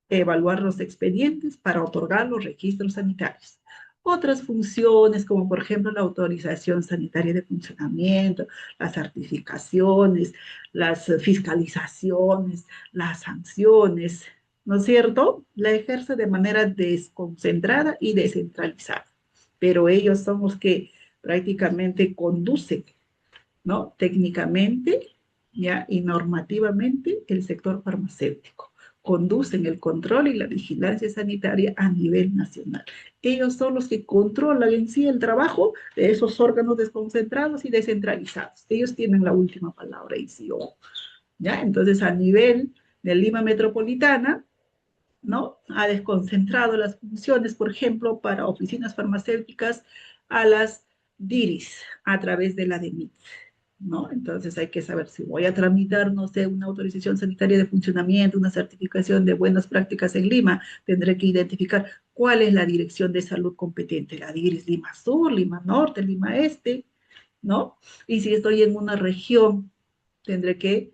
evaluar los expedientes para otorgar los registros sanitarios. Otras funciones, como por ejemplo la autorización sanitaria de funcionamiento, las certificaciones, las fiscalizaciones, las sanciones, ¿no es cierto? La ejerce de manera desconcentrada y descentralizada. Pero ellos son los que prácticamente conducen, ¿no? Técnicamente, ya, y normativamente el sector farmacéutico. Conducen el control y la vigilancia sanitaria a nivel nacional. Ellos son los que controlan en sí el trabajo de esos órganos desconcentrados y descentralizados. Ellos tienen la última palabra y sí, ojo. ¿Ya? Entonces, a nivel de Lima Metropolitana, ¿no? Ha desconcentrado las funciones, por ejemplo, para oficinas farmacéuticas a las DIRIS a través de la DEMIT, ¿no? Entonces hay que saber si voy a tramitar, no sé, una autorización sanitaria de funcionamiento, una certificación de buenas prácticas en Lima, tendré que identificar cuál es la dirección de salud competente, la DIRIS Lima Sur, Lima Norte, Lima Este, ¿no? Y si estoy en una región, tendré que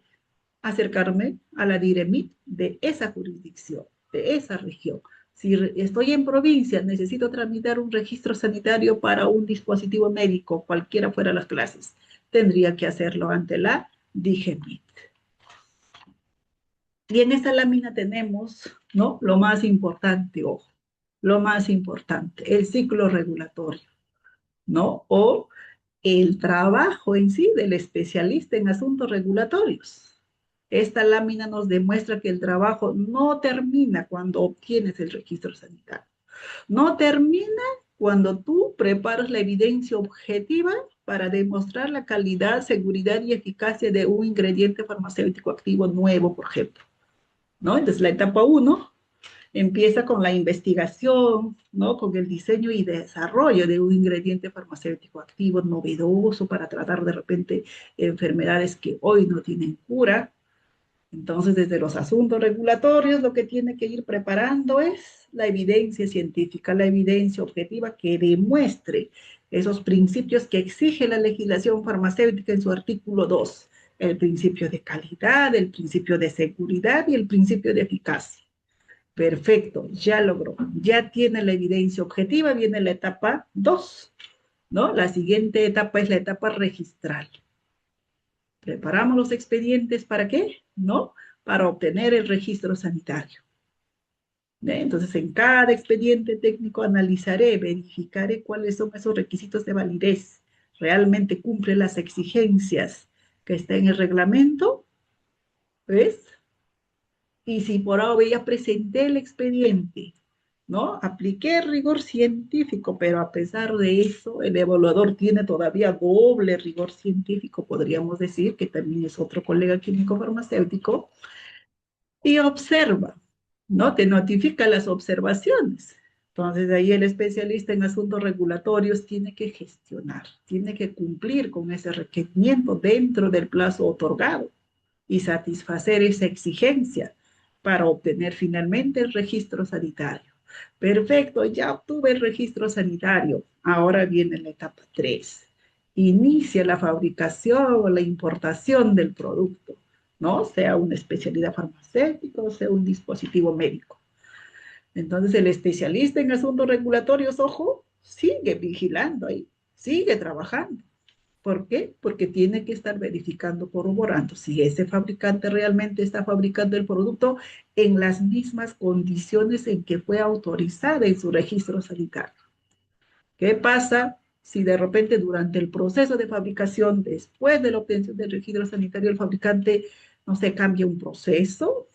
acercarme a la DIREMIT de esa jurisdicción, de esa región. Si estoy en provincia, necesito tramitar un registro sanitario para un dispositivo médico, cualquiera fuera las clases, tendría que hacerlo ante la DIGEMIT. Y en esta lámina tenemos, ¿no? Lo más importante, ojo, lo más importante, el ciclo regulatorio, ¿no? O el trabajo en sí del especialista en asuntos regulatorios. Esta lámina nos demuestra que el trabajo no termina cuando obtienes el registro sanitario. No termina cuando tú preparas la evidencia objetiva para demostrar la calidad, seguridad y eficacia de un ingrediente farmacéutico activo nuevo, por ejemplo, ¿no? Entonces, la etapa uno empieza con la investigación, ¿no? Con el diseño y desarrollo de un ingrediente farmacéutico activo novedoso para tratar de repente enfermedades que hoy no tienen cura. Entonces, desde los asuntos regulatorios, lo que tiene que ir preparando es la evidencia científica, la evidencia objetiva que demuestre esos principios que exige la legislación farmacéutica en su artículo 2, el principio de calidad, el principio de seguridad y el principio de eficacia. Perfecto, ya logró, ya tiene la evidencia objetiva, viene la etapa 2, ¿no? La siguiente etapa es la etapa registral. Preparamos los expedientes ¿para qué? ¿No? Para obtener el registro sanitario. Entonces, en cada expediente técnico analizaré, verificaré cuáles son esos requisitos de validez. ¿Realmente cumple las exigencias que está en el reglamento? ¿Ves? Y si por ahora ya presenté el expediente, ¿no? Apliqué rigor científico, pero a pesar de eso, el evaluador tiene todavía doble rigor científico, podríamos decir, que también es otro colega químico farmacéutico, y observa, ¿no? Te notifica las observaciones. Entonces, ahí el especialista en asuntos regulatorios tiene que gestionar, tiene que cumplir con ese requerimiento dentro del plazo otorgado y satisfacer esa exigencia para obtener finalmente el registro sanitario. Perfecto, ya obtuve el registro sanitario. Ahora viene la etapa 3. Inicia la fabricación o la importación del producto, ¿no? Sea una especialidad farmacéutica o sea un dispositivo médico. Entonces, el especialista en asuntos regulatorios, ojo, sigue vigilando ahí, sigue trabajando. ¿Por qué? Porque tiene que estar verificando, corroborando si ese fabricante realmente está fabricando el producto en las mismas condiciones en que fue autorizada en su registro sanitario. ¿Qué pasa si de repente durante el proceso de fabricación, después de la obtención del registro sanitario, el fabricante, no sé, cambia un proceso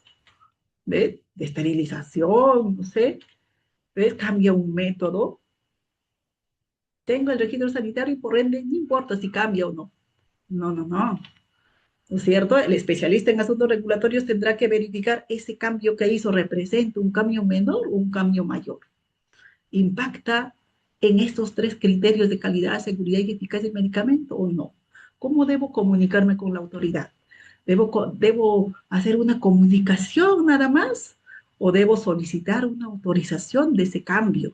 de esterilización, no sé, ¿ves? Cambia un método? Tengo el registro sanitario y por ende no importa si cambia o no. No, no, no. ¿No es cierto? El especialista en asuntos regulatorios tendrá que verificar ese cambio que hizo representa un cambio menor o un cambio mayor. ¿Impacta en estos tres criterios de calidad, seguridad y eficacia del medicamento o no? ¿Cómo debo comunicarme con la autoridad? ¿Debo hacer una comunicación nada más? ¿O debo solicitar una autorización de ese cambio?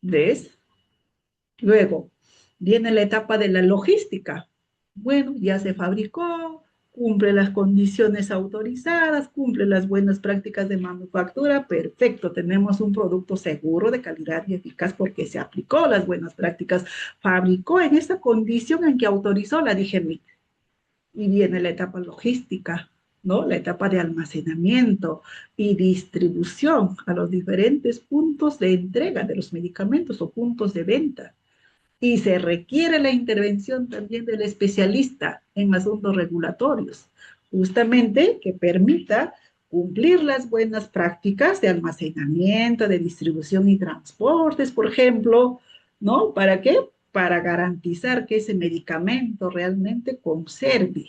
¿Ves? Luego, viene la etapa de la logística. Bueno, ya se fabricó, cumple las condiciones autorizadas, cumple las buenas prácticas de manufactura, perfecto, tenemos un producto seguro de calidad y eficaz porque se aplicó las buenas prácticas, fabricó en esa condición en que autorizó la DGMIT. Y viene la etapa logística, ¿no? La etapa de almacenamiento y distribución a los diferentes puntos de entrega de los medicamentos o puntos de venta y se requiere la intervención también del especialista en asuntos regulatorios, justamente que permita cumplir las buenas prácticas de almacenamiento, de distribución y transportes, por ejemplo, ¿no? ¿Para qué? Para garantizar que ese medicamento realmente conserve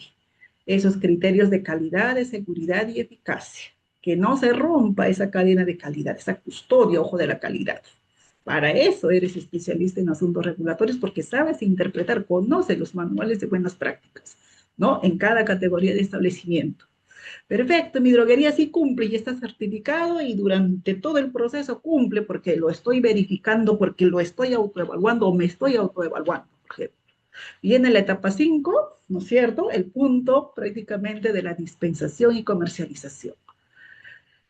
esos criterios de calidad, de seguridad y eficacia, que no se rompa esa cadena de calidad, esa custodia, ojo, de la calidad. Para eso eres especialista en asuntos regulatorios, porque sabes interpretar, conoces los manuales de buenas prácticas, ¿no? En cada categoría de establecimiento. Perfecto, mi droguería sí cumple y está certificado y durante todo el proceso cumple porque lo estoy verificando, porque lo estoy autoevaluando o me estoy autoevaluando, por ejemplo. Viene la etapa 5, ¿no es cierto? El punto prácticamente de la dispensación y comercialización.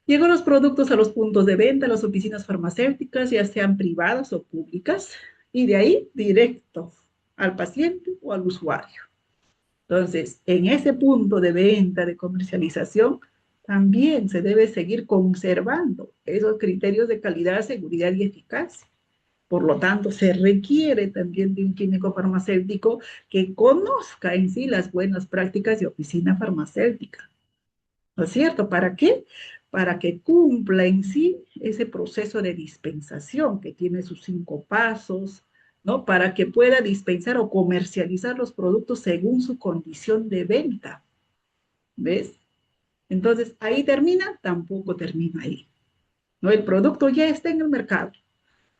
Llegan los productos a los puntos de venta, a las oficinas farmacéuticas, ya sean privadas o públicas, y de ahí directo al paciente o al usuario. Entonces, en ese punto de venta, de comercialización, también se debe seguir conservando esos criterios de calidad, seguridad y eficacia. Por lo tanto, se requiere también de un químico farmacéutico que conozca en sí las buenas prácticas de oficina farmacéutica. ¿No es cierto? ¿Para qué? Para que cumpla en sí ese proceso de dispensación que tiene sus 5 pasos, ¿no? Para que pueda dispensar o comercializar los productos según su condición de venta. ¿Ves? Entonces, ahí termina, tampoco termina ahí. ¿No? El producto ya está en el mercado.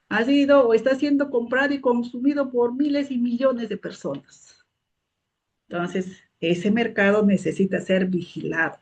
Ha sido o está siendo comprado y consumido por miles y millones de personas. Entonces, ese mercado necesita ser vigilado,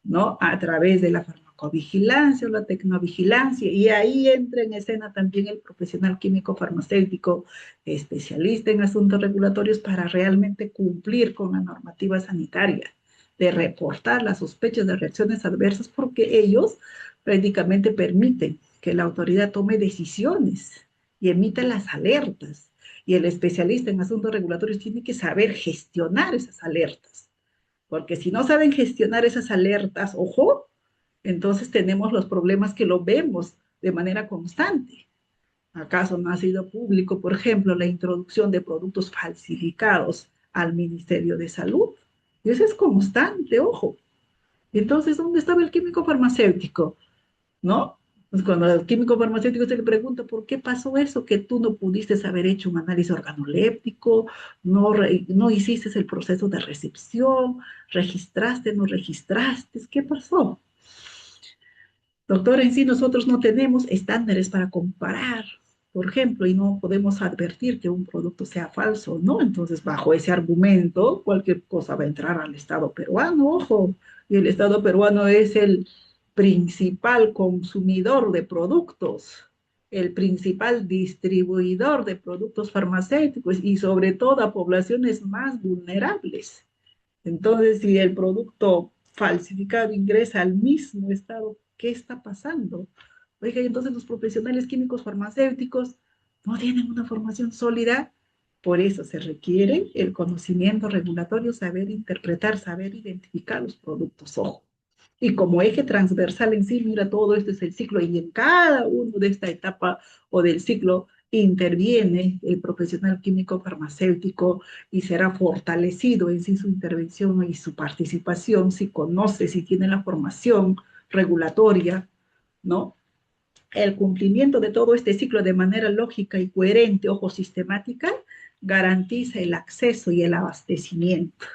¿no? A través de la farmacovigilancia o la tecnovigilancia, y ahí entra en escena también el profesional químico farmacéutico, especialista en asuntos regulatorios para realmente cumplir con la normativa sanitaria, de reportar las sospechas de reacciones adversas, porque ellos prácticamente permiten que la autoridad tome decisiones y emita las alertas. Y el especialista en asuntos regulatorios tiene que saber gestionar esas alertas, porque si no saben gestionar esas alertas, ojo, entonces tenemos los problemas que lo vemos de manera constante. ¿Acaso no ha sido público, por ejemplo, la introducción de productos falsificados al Ministerio de Salud? Y eso es constante, ojo. Entonces, ¿dónde estaba el químico farmacéutico? ¿No? Pues cuando al químico farmacéutico se le pregunta por qué pasó eso, que tú no pudiste haber hecho un análisis organoléptico, no hiciste el proceso de recepción, registraste, no registraste, ¿qué pasó? Doctor, en sí nosotros no tenemos estándares para comparar, por ejemplo, y no podemos advertir que un producto sea falso, ¿no? Entonces, bajo ese argumento, cualquier cosa va a entrar al Estado peruano, ojo, y el Estado peruano es el principal consumidor de productos, el principal distribuidor de productos farmacéuticos y sobre todo a poblaciones más vulnerables. Entonces, si el producto falsificado ingresa al mismo estado, ¿qué está pasando? Oiga, y entonces los profesionales químicos farmacéuticos no tienen una formación sólida. Por eso se requiere el conocimiento regulatorio, saber interpretar, saber identificar los productos. Ojo. Y como eje transversal en sí, mira, todo esto es el ciclo y en cada uno de esta etapa o del ciclo interviene el profesional químico farmacéutico y será fortalecido en sí su intervención y su participación si conoce, si tiene la formación regulatoria, ¿no? El cumplimiento de todo este ciclo de manera lógica y coherente, ojo, sistemática, garantiza el acceso y el abastecimiento.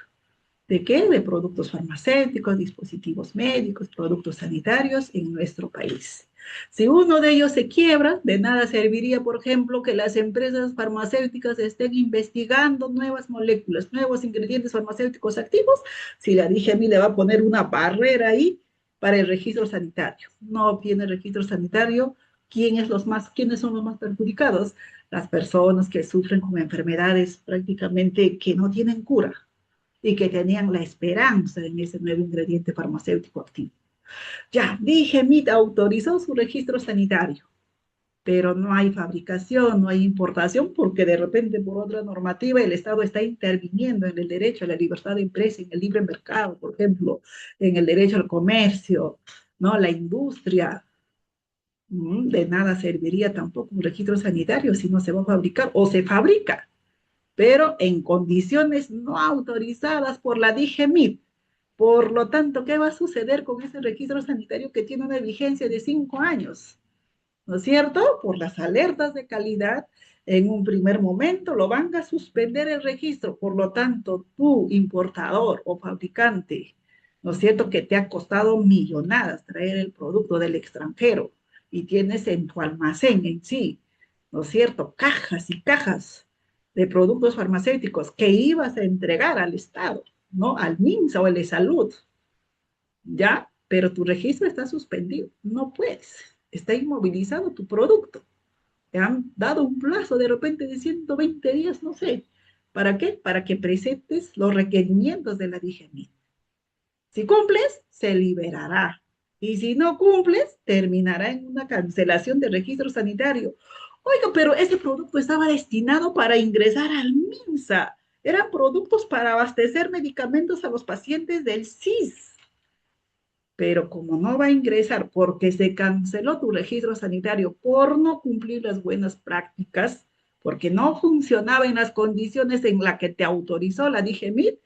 ¿De qué? De productos farmacéuticos, dispositivos médicos, productos sanitarios en nuestro país. Si uno de ellos se quiebra, de nada serviría, por ejemplo, que las empresas farmacéuticas estén investigando nuevas moléculas, nuevos ingredientes farmacéuticos activos, si la DGMI le va a poner una barrera ahí para el registro sanitario. No tiene registro sanitario, ¿quiénes son los más perjudicados? Las personas que sufren con enfermedades prácticamente que no tienen cura y que tenían la esperanza en ese nuevo ingrediente farmacéutico activo. Ya, dije, MIT autorizó su registro sanitario, pero no hay fabricación, no hay importación, porque de repente por otra normativa el Estado está interviniendo en el derecho a la libertad de empresa, en el libre mercado, por ejemplo, en el derecho al comercio, ¿no? La industria. De nada serviría tampoco un registro sanitario si no se va a fabricar o se fabrica, pero en condiciones no autorizadas por la DGMIT. Por lo tanto, ¿qué va a suceder con ese registro sanitario que tiene una vigencia de 5 años? ¿No es cierto? Por las alertas de calidad, en un primer momento lo van a suspender el registro. Por lo tanto, tú, importador o fabricante, ¿no es cierto? Que te ha costado millonadas traer el producto del extranjero y tienes en tu almacén en sí ¿no es cierto? Cajas y cajas de productos farmacéuticos que ibas a entregar al Estado, ¿no? Al MINSA o al de Salud, ¿ya? Pero tu registro está suspendido, no puedes, está inmovilizado tu producto. Te han dado un plazo de repente de 120 días, no sé. ¿Para qué? Para que presentes los requerimientos de la DGMI. Si cumples, se liberará. Y si no cumples, terminará en una cancelación de registro sanitario. Oiga, pero ese producto estaba destinado para ingresar al MINSA. Eran productos para abastecer medicamentos a los pacientes del CIS. Pero como no va a ingresar porque se canceló tu registro sanitario por no cumplir las buenas prácticas, porque no funcionaba en las condiciones en las que te autorizó la DGMIT,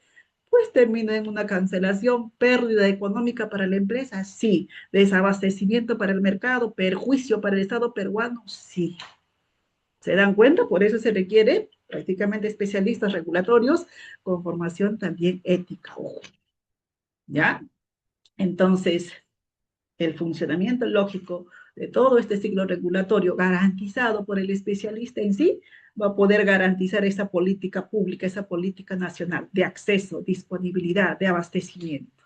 pues termina en una cancelación, pérdida económica para la empresa, sí, desabastecimiento para el mercado, perjuicio para el Estado peruano, sí. ¿Se dan cuenta? Por eso se requiere prácticamente especialistas regulatorios con formación también ética, ojo, ¿ya? Entonces, el funcionamiento lógico de todo este ciclo regulatorio garantizado por el especialista en sí va a poder garantizar esa política pública, esa política nacional de acceso, disponibilidad, de abastecimiento.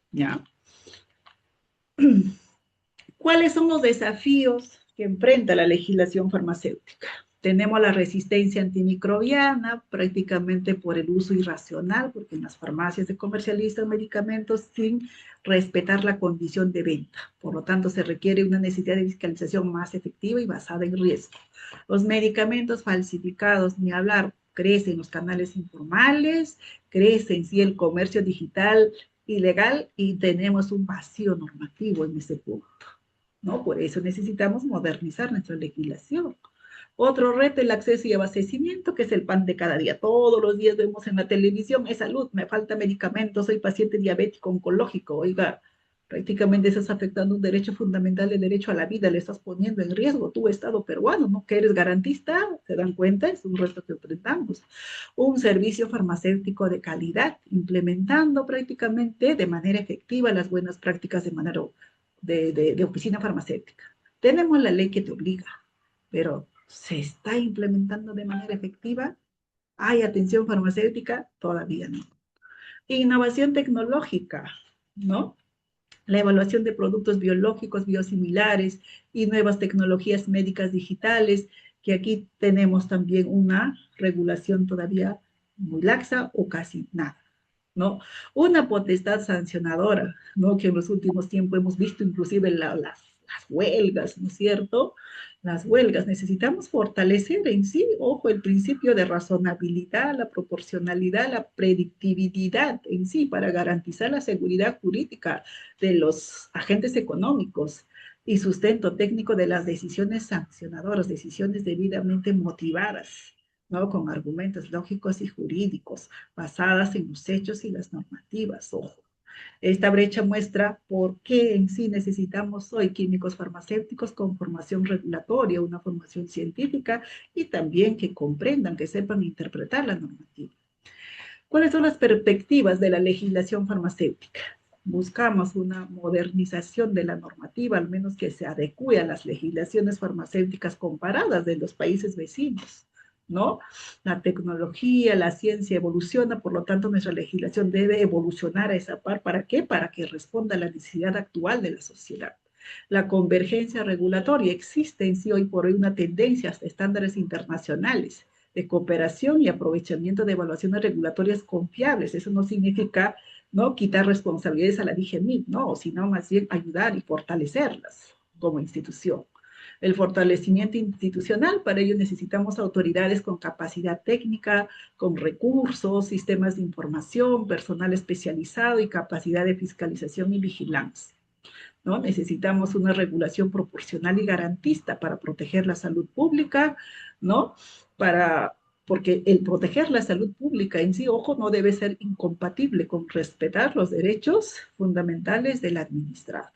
¿Ya? ¿Cuáles son los desafíos que enfrenta la legislación farmacéutica? Tenemos la resistencia antimicrobiana, prácticamente por el uso irracional, porque en las farmacias se comercializan medicamentos sin respetar la condición de venta. Por lo tanto, se requiere una necesidad de fiscalización más efectiva y basada en riesgo. Los medicamentos falsificados, ni hablar, crecen los canales informales, crece en sí el comercio digital ilegal y tenemos un vacío normativo en ese punto. ¿No? Por eso necesitamos modernizar nuestra legislación. Otro reto, el acceso y abastecimiento, que es el pan de cada día. Todos los días vemos en la televisión, es salud, me falta medicamentos, soy paciente diabético oncológico. Oiga, prácticamente estás afectando un derecho fundamental, el derecho a la vida, le estás poniendo en riesgo tu Estado peruano, ¿no? Que eres garantista, ¿se dan cuenta? Es un reto que enfrentamos. Un servicio farmacéutico de calidad, implementando prácticamente de manera efectiva las buenas prácticas de manera de oficina farmacéutica. Tenemos la ley que te obliga, pero ¿se está implementando de manera efectiva? ¿Hay atención farmacéutica? Todavía no. Innovación tecnológica, ¿no? La evaluación de productos biológicos, biosimilares y nuevas tecnologías médicas digitales, que aquí tenemos también una regulación todavía muy laxa o casi nada. ¿No? Una potestad sancionadora, ¿no? Que en los últimos tiempos hemos visto inclusive las huelgas, ¿no es cierto? Las huelgas, necesitamos fortalecer en sí, ojo, el principio de razonabilidad, la proporcionalidad, la predictibilidad en sí para garantizar la seguridad jurídica de los agentes económicos y sustento técnico de las decisiones sancionadoras, decisiones debidamente motivadas, ¿no? Con argumentos lógicos y jurídicos basadas en los hechos y las normativas, ojo. Esta brecha muestra por qué en sí necesitamos hoy químicos farmacéuticos con formación regulatoria, una formación científica y también que comprendan, que sepan interpretar la normativa. ¿Cuáles son las perspectivas de la legislación farmacéutica? Buscamos una modernización de la normativa, al menos que se adecue a las legislaciones farmacéuticas comparadas de los países vecinos, ¿no? La tecnología, la ciencia evoluciona, por lo tanto nuestra legislación debe evolucionar a esa par. ¿Para qué? Para que responda a la necesidad actual de la sociedad. La convergencia regulatoria existe en sí hoy por hoy una tendencia hasta estándares internacionales de cooperación y aprovechamiento de evaluaciones regulatorias confiables. Eso no significa, ¿no?, quitar responsabilidades a la DGMIT, no, sino más bien ayudar y fortalecerlas como institución. El fortalecimiento institucional, para ello necesitamos autoridades con capacidad técnica, con recursos, sistemas de información, personal especializado y capacidad de fiscalización y vigilancia, ¿no? Necesitamos una regulación proporcional y garantista para proteger la salud pública, ¿no? Para, porque el proteger la salud pública en sí, ojo, no debe ser incompatible con respetar los derechos fundamentales del administrado.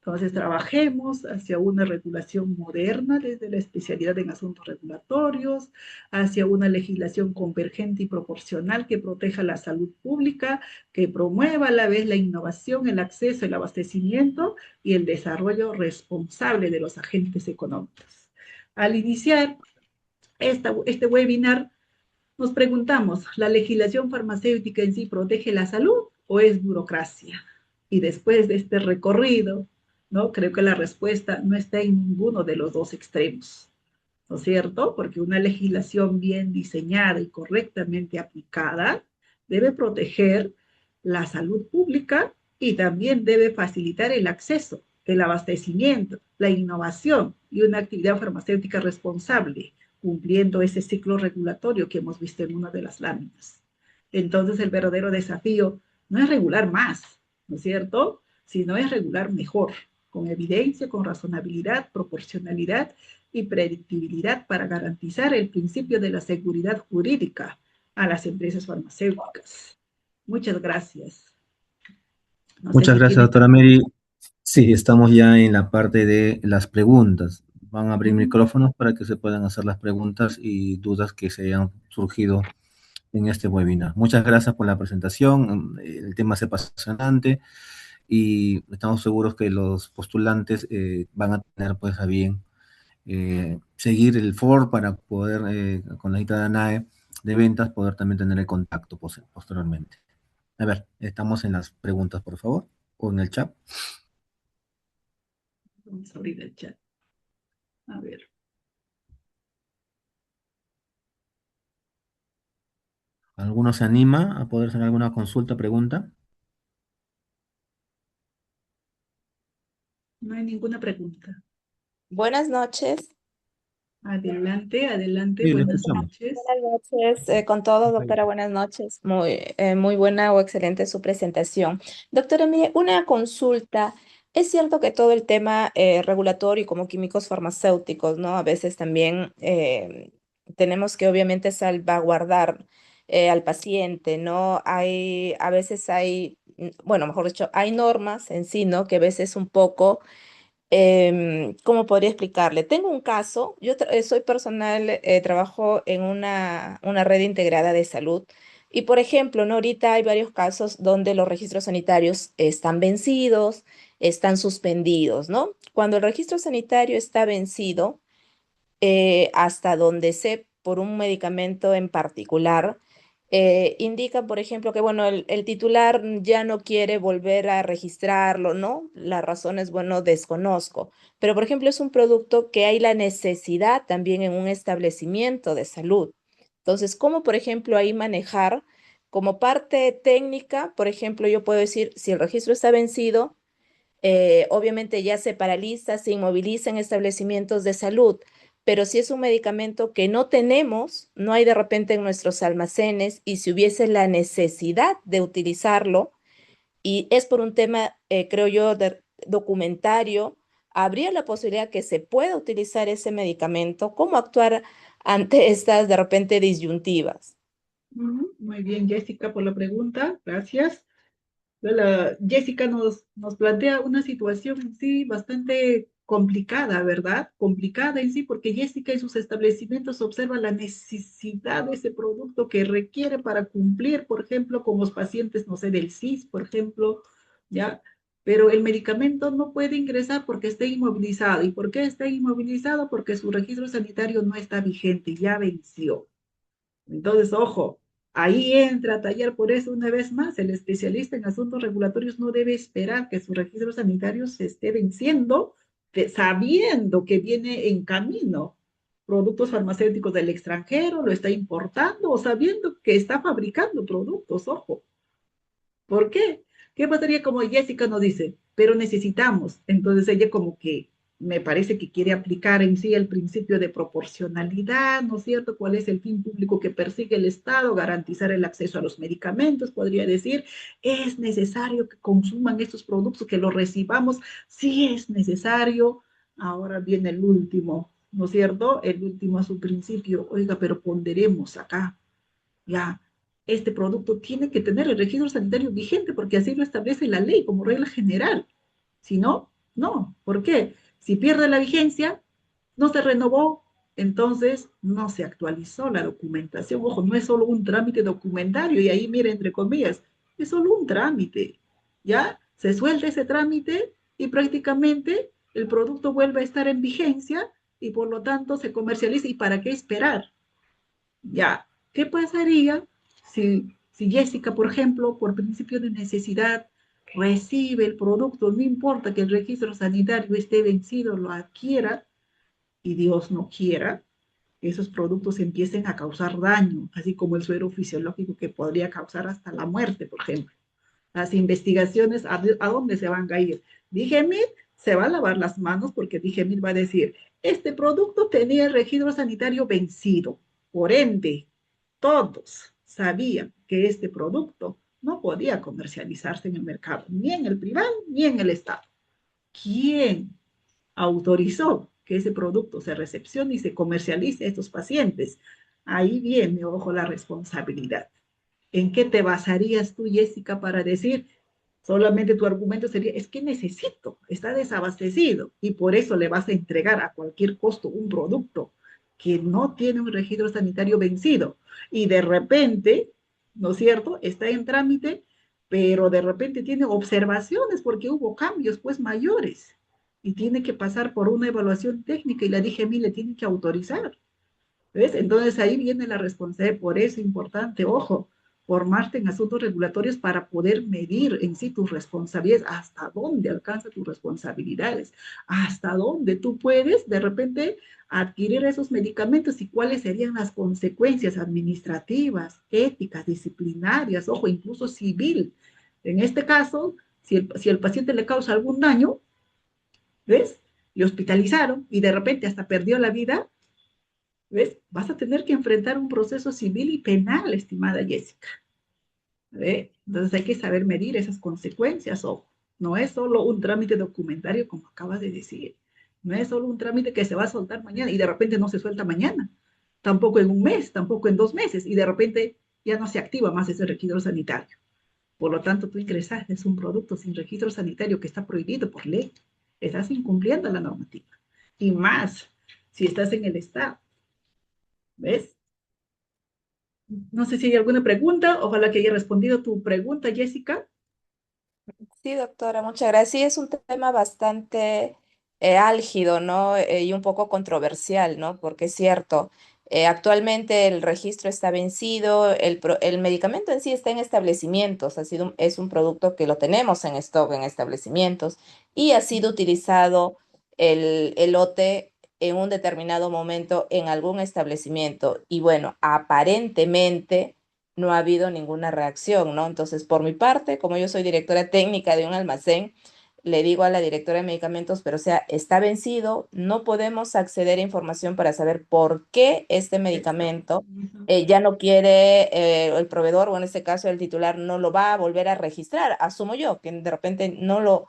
Entonces, trabajemos hacia una regulación moderna desde la especialidad en asuntos regulatorios, hacia una legislación convergente y proporcional que proteja la salud pública, que promueva a la vez la innovación, el acceso, el abastecimiento y el desarrollo responsable de los agentes económicos. Al iniciar este webinar, nos preguntamos, ¿la legislación farmacéutica en sí protege la salud o es burocracia? Y después de este recorrido, ¿no? Creo que la respuesta no está en ninguno de los dos extremos, ¿no es cierto? Porque una legislación bien diseñada y correctamente aplicada debe proteger la salud pública y también debe facilitar el acceso, el abastecimiento, la innovación y una actividad farmacéutica responsable, cumpliendo ese ciclo regulatorio que hemos visto en una de las láminas. Entonces, el verdadero desafío no es regular más, ¿no es cierto? Sino es regular mejor, con evidencia, con razonabilidad, proporcionalidad y predictibilidad para garantizar el principio de la seguridad jurídica a las empresas farmacéuticas. Muchas gracias. No sé Muchas si gracias, tienen... doctora Mary. Sí, estamos ya en la parte de las preguntas. Van a abrir Ujú. micrófonos para que se puedan hacer las preguntas y dudas que se hayan surgido en este webinar. Muchas gracias por la presentación. El tema es apasionante y estamos seguros que los postulantes van a tener pues a bien seguir el foro para poder, con la cita de ANAE de ventas, poder también tener el contacto posteriormente. A ver, estamos en las preguntas, por favor, o en el chat. Vamos a abrir el chat. A ver. ¿Alguno se anima a poder hacer alguna consulta, pregunta? No hay ninguna pregunta. Buenas noches. Adelante, adelante. Sí, lo Buenas escuchamos. noches. Buenas noches con todos, doctora. Buenas noches. Muy buena o excelente su presentación. Doctora, mire, una consulta. Es cierto que todo el tema regulatorio como químicos farmacéuticos, ¿no? A veces también tenemos que obviamente salvaguardar al paciente, ¿no? A veces hay, bueno, mejor dicho, hay normas en sí, ¿no? Que a veces un poco ¿cómo podría explicarle? Tengo un caso, soy personal, trabajo en una red integrada de salud y, por ejemplo, ¿no? Ahorita hay varios casos donde los registros sanitarios están vencidos, están suspendidos, ¿no? Cuando el registro sanitario está vencido, hasta donde sé por un medicamento en particular, indican, por ejemplo, que bueno, el titular ya no quiere volver a registrarlo, ¿no? Las razones, bueno, desconozco. Pero, por ejemplo, es un producto que hay la necesidad también en un establecimiento de salud. Entonces, ¿cómo, por ejemplo, ahí manejar como parte técnica? Por ejemplo, yo puedo decir, si el registro está vencido, obviamente ya se paraliza, se inmoviliza en establecimientos de salud, pero si es un medicamento que no tenemos, no hay de repente en nuestros almacenes y si hubiese la necesidad de utilizarlo, y es por un tema, creo yo, documentario, habría la posibilidad que se pueda utilizar ese medicamento. ¿Cómo actuar ante estas de repente disyuntivas? Muy bien, Jessica, por la pregunta. Gracias. Jessica nos plantea una situación en sí bastante complicada, ¿verdad? Complicada en sí, porque Jessica en sus establecimientos observa la necesidad de ese producto que requiere para cumplir, por ejemplo, con los pacientes, no sé, del CIS, por ejemplo, ¿ya? Pero el medicamento no puede ingresar porque está inmovilizado. ¿Y por qué está inmovilizado? Porque su registro sanitario no está vigente, ya venció. Entonces, ojo, ahí entra a tallar por eso una vez más. El especialista en asuntos regulatorios no debe esperar que su registro sanitario se esté venciendo, sabiendo que viene en camino productos farmacéuticos del extranjero, lo está importando o sabiendo que está fabricando productos, ojo. ¿Por qué? ¿Qué pasaría como Jessica nos dice? Pero necesitamos. Entonces ella como que me parece que quiere aplicar en sí el principio de proporcionalidad, ¿no es cierto? ¿Cuál es el fin público que persigue el Estado? Garantizar el acceso a los medicamentos, podría decir. Es necesario que consuman estos productos, que los recibamos. Sí es necesario. Ahora viene el último, ¿no es cierto? El último a su principio. Oiga, pero ponderemos acá ya, este producto tiene que tener el registro sanitario vigente porque así lo establece la ley como regla general. Si no, no. ¿Por qué? Si pierde la vigencia, no se renovó, entonces no se actualizó la documentación. Ojo, no es solo un trámite documentario y ahí mire entre comillas, es solo un trámite. ¿Ya? Se suelta ese trámite y prácticamente el producto vuelve a estar en vigencia y por lo tanto se comercializa. ¿Y para qué esperar? Ya, ¿qué pasaría si Jessica, por ejemplo, por principio de necesidad, recibe el producto, no importa que el registro sanitario esté vencido, lo adquiera, y Dios no quiera, que esos productos empiecen a causar daño, así como el suero fisiológico que podría causar hasta la muerte, por ejemplo? Las investigaciones, ¿a dónde se van a ir? Digemid se va a lavar las manos porque Digemid va a decir, este producto tenía el registro sanitario vencido, por ende, todos sabían que este producto no podía comercializarse en el mercado, ni en el privado ni en el Estado. ¿Quién autorizó que ese producto se recepcione y se comercialice a estos pacientes? Ahí viene, ojo, la responsabilidad. ¿En qué te basarías tú, Jessica, para decir, solamente tu argumento sería, es que necesito, está desabastecido y por eso le vas a entregar a cualquier costo un producto que no tiene un registro sanitario vencido y de repente, ¿no es cierto?, está en trámite, pero de repente tiene observaciones porque hubo cambios pues mayores y tiene que pasar por una evaluación técnica y la DGMI le tiene que autorizar. ¿Ves? Entonces ahí viene la responsabilidad, por eso es importante, ojo, formarte en asuntos regulatorios para poder medir en sí tus responsabilidades, hasta dónde alcanza tus responsabilidades, hasta dónde tú puedes de repente adquirir esos medicamentos y cuáles serían las consecuencias administrativas, éticas, disciplinarias, ojo, incluso civil. En este caso, si el paciente le causa algún daño, ¿ves? Le hospitalizaron y de repente hasta perdió la vida. ¿Ves? Vas a tener que enfrentar un proceso civil y penal, estimada Jessica. ¿Ve? Entonces hay que saber medir esas consecuencias, ojo. No es solo un trámite documentario, como acabas de decir. No es solo un trámite que se va a soltar mañana y de repente no se suelta mañana. Tampoco en un mes, tampoco en 2 meses y de repente ya no se activa más ese registro sanitario. Por lo tanto, tú ingresaste un producto sin registro sanitario que está prohibido por ley. Estás incumpliendo la normativa. Y más si estás en el Estado. ¿Ves? No sé si hay alguna pregunta. Ojalá que haya respondido tu pregunta, Jessica. Sí, doctora, muchas gracias. Sí, es un tema bastante álgido, ¿no? Y un poco controversial, ¿no? Porque es cierto, actualmente el registro está vencido, el medicamento en sí está en establecimientos, es un producto que lo tenemos en stock en establecimientos y ha sido utilizado el lote en un determinado momento en algún establecimiento. Y bueno, aparentemente no ha habido ninguna reacción, ¿no? Entonces, por mi parte, como yo soy directora técnica de un almacén, le digo a la directora de medicamentos, pero o sea, está vencido, no podemos acceder a información para saber por qué este Exacto. medicamento ya no quiere el proveedor, o en este caso el titular, no lo va a volver a registrar. Asumo yo que de repente no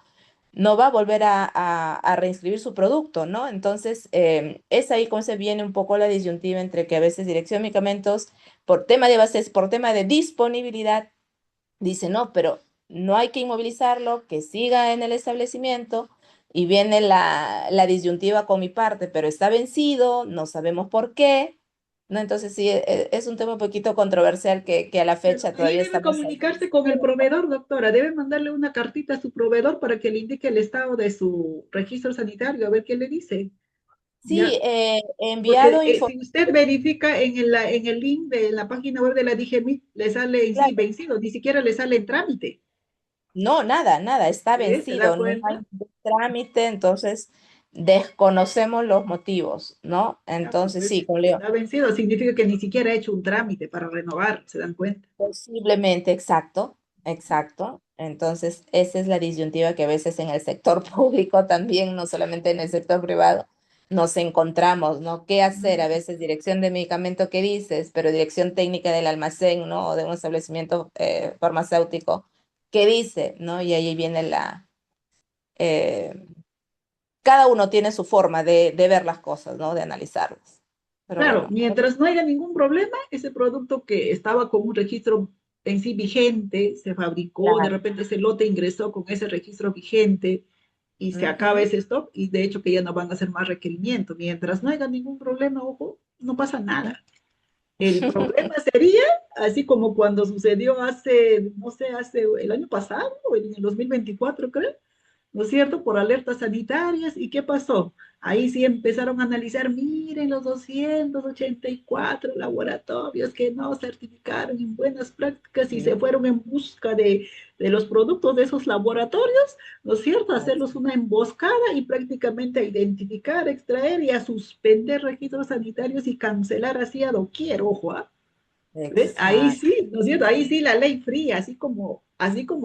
va a volver a reinscribir su producto, ¿no? Entonces, es ahí como se viene un poco la disyuntiva entre que a veces Dirección de Medicamentos, por tema de bases, por tema de disponibilidad, dice, no, pero no hay que inmovilizarlo, que siga en el establecimiento, y viene la disyuntiva con mi parte, pero está vencido, no sabemos por qué, ¿no? Entonces, sí, es un tema un poquito controversial que a la Bueno, fecha ahí todavía debe estamos comunicarse con el proveedor, doctora. Debe mandarle una cartita a su proveedor para que le indique el estado de su registro sanitario, a ver qué le dice. Sí, ¿Ya? he Porque enviado si usted información. verifica en el link de la página web de la DGMIT, le sale en sí Claro. vencido, ni siquiera le sale en trámite. No, nada, nada, está ¿Ves? ¿Se da vencido, no hay cuenta? trámite, entonces desconocemos los motivos, ¿no? Ya, Entonces pues, sí, con Leo, está vencido, significa que ni siquiera ha hecho un trámite para renovar, ¿se dan cuenta? posiblemente, exacto, exacto. Entonces, esa es la disyuntiva que a veces en el sector público también, no solamente en el sector privado, nos encontramos, ¿no? ¿Qué hacer? A veces dirección de medicamento que dices, pero dirección técnica del almacén, ¿no? O de un establecimiento farmacéutico, ¿qué dice? ¿No? Y ahí viene eh, cada uno tiene su forma de ver las cosas, ¿no? De analizarlas. Pero Claro, bueno, mientras no haya ningún problema, ese producto que estaba con un registro en sí vigente, se fabricó, de claro. repente ese lote ingresó con ese registro vigente y se acaba Ujú. ese stock y de hecho que ya no van a hacer más requerimientos. Mientras no haya ningún problema, ojo, no pasa nada. El problema sería, así como cuando sucedió hace, no sé, hace el año pasado, o en el 2024 creo, ¿no es cierto?, por alertas sanitarias. ¿Y qué pasó? Ahí sí empezaron a analizar, miren los 284 laboratorios que no certificaron en buenas prácticas y se fueron en busca de los productos de esos laboratorios, ¿no es cierto?, hacerlos una emboscada y prácticamente a identificar, extraer y a suspender registros sanitarios y cancelar así a doquier, ojo, ¿ah? ¿Ves? Ahí Exacto. sí, ¿no es cierto? Ahí sí la ley fría, así como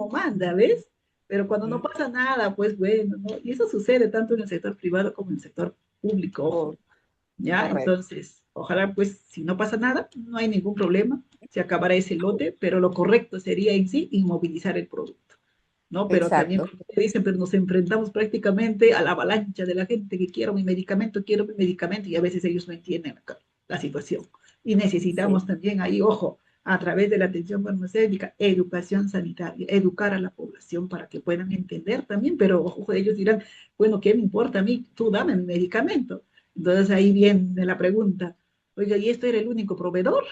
manda, ¿ves? Pero cuando no Mm, pasa nada, pues bueno, ¿no? Y eso sucede tanto en el sector privado como en el sector público, ojo, oh, ¿ya? correcto. Entonces, ojalá, pues, si no pasa nada, no hay ningún problema, se acabará ese lote, pero lo correcto sería en sí inmovilizar el producto, ¿no? Pero también, Exacto. como ustedes dicen, pero nos enfrentamos prácticamente a la avalancha de la gente que quiero mi medicamento, y a veces ellos no entienden la situación. Y necesitamos Sí. también ahí, ojo, a través de la atención farmacéutica, educación sanitaria, educar a la población para que puedan entender también, pero ojo, ellos dirán, bueno, ¿qué me importa a mí? Tú dame mi medicamento. Entonces ahí viene la pregunta, oiga, ¿y esto era el único proveedor?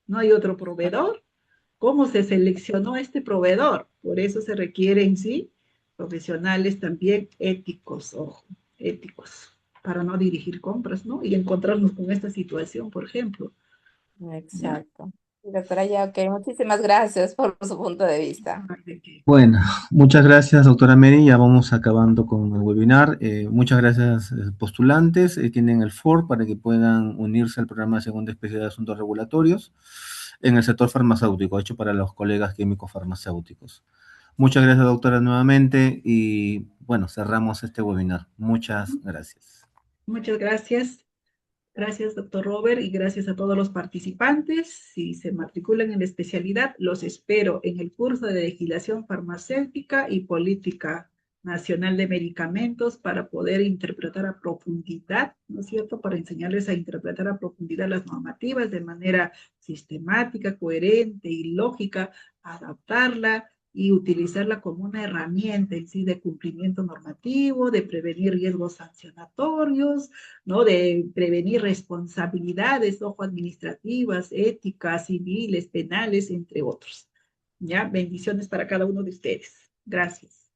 ¿No hay otro proveedor? ¿Cómo se seleccionó este proveedor? Por eso se requieren, en sí, profesionales también éticos, ojo, éticos, para no dirigir compras, ¿no? Y encontrarnos con esta situación, por ejemplo, ¿ya? Exacto. Doctora Yaque, muchísimas gracias por su punto de vista. Ay, ¿de qué? Bueno, muchas gracias, doctora Mary. Ya vamos acabando con el webinar. Muchas gracias, postulantes. Tienen el FOR para que puedan unirse al programa de segunda especialidad de asuntos regulatorios en el sector farmacéutico, hecho para los colegas químicos farmacéuticos. Muchas gracias, doctora, nuevamente. Y bueno, cerramos este webinar. Muchas gracias. Muchas gracias. Gracias, doctor Robert, y gracias a todos los participantes. Si se matriculan en la especialidad, los espero en el curso de legislación farmacéutica y política nacional de medicamentos para poder interpretar a profundidad, ¿no es cierto?, para enseñarles a interpretar a profundidad las normativas de manera sistemática, coherente y lógica, adaptarla y utilizarla como una herramienta en sí de cumplimiento normativo, de prevenir riesgos sancionatorios, ¿no?, de prevenir responsabilidades, ojo, administrativas, éticas, civiles, penales, entre otros. ¿Ya? Bendiciones para cada uno de ustedes. Gracias.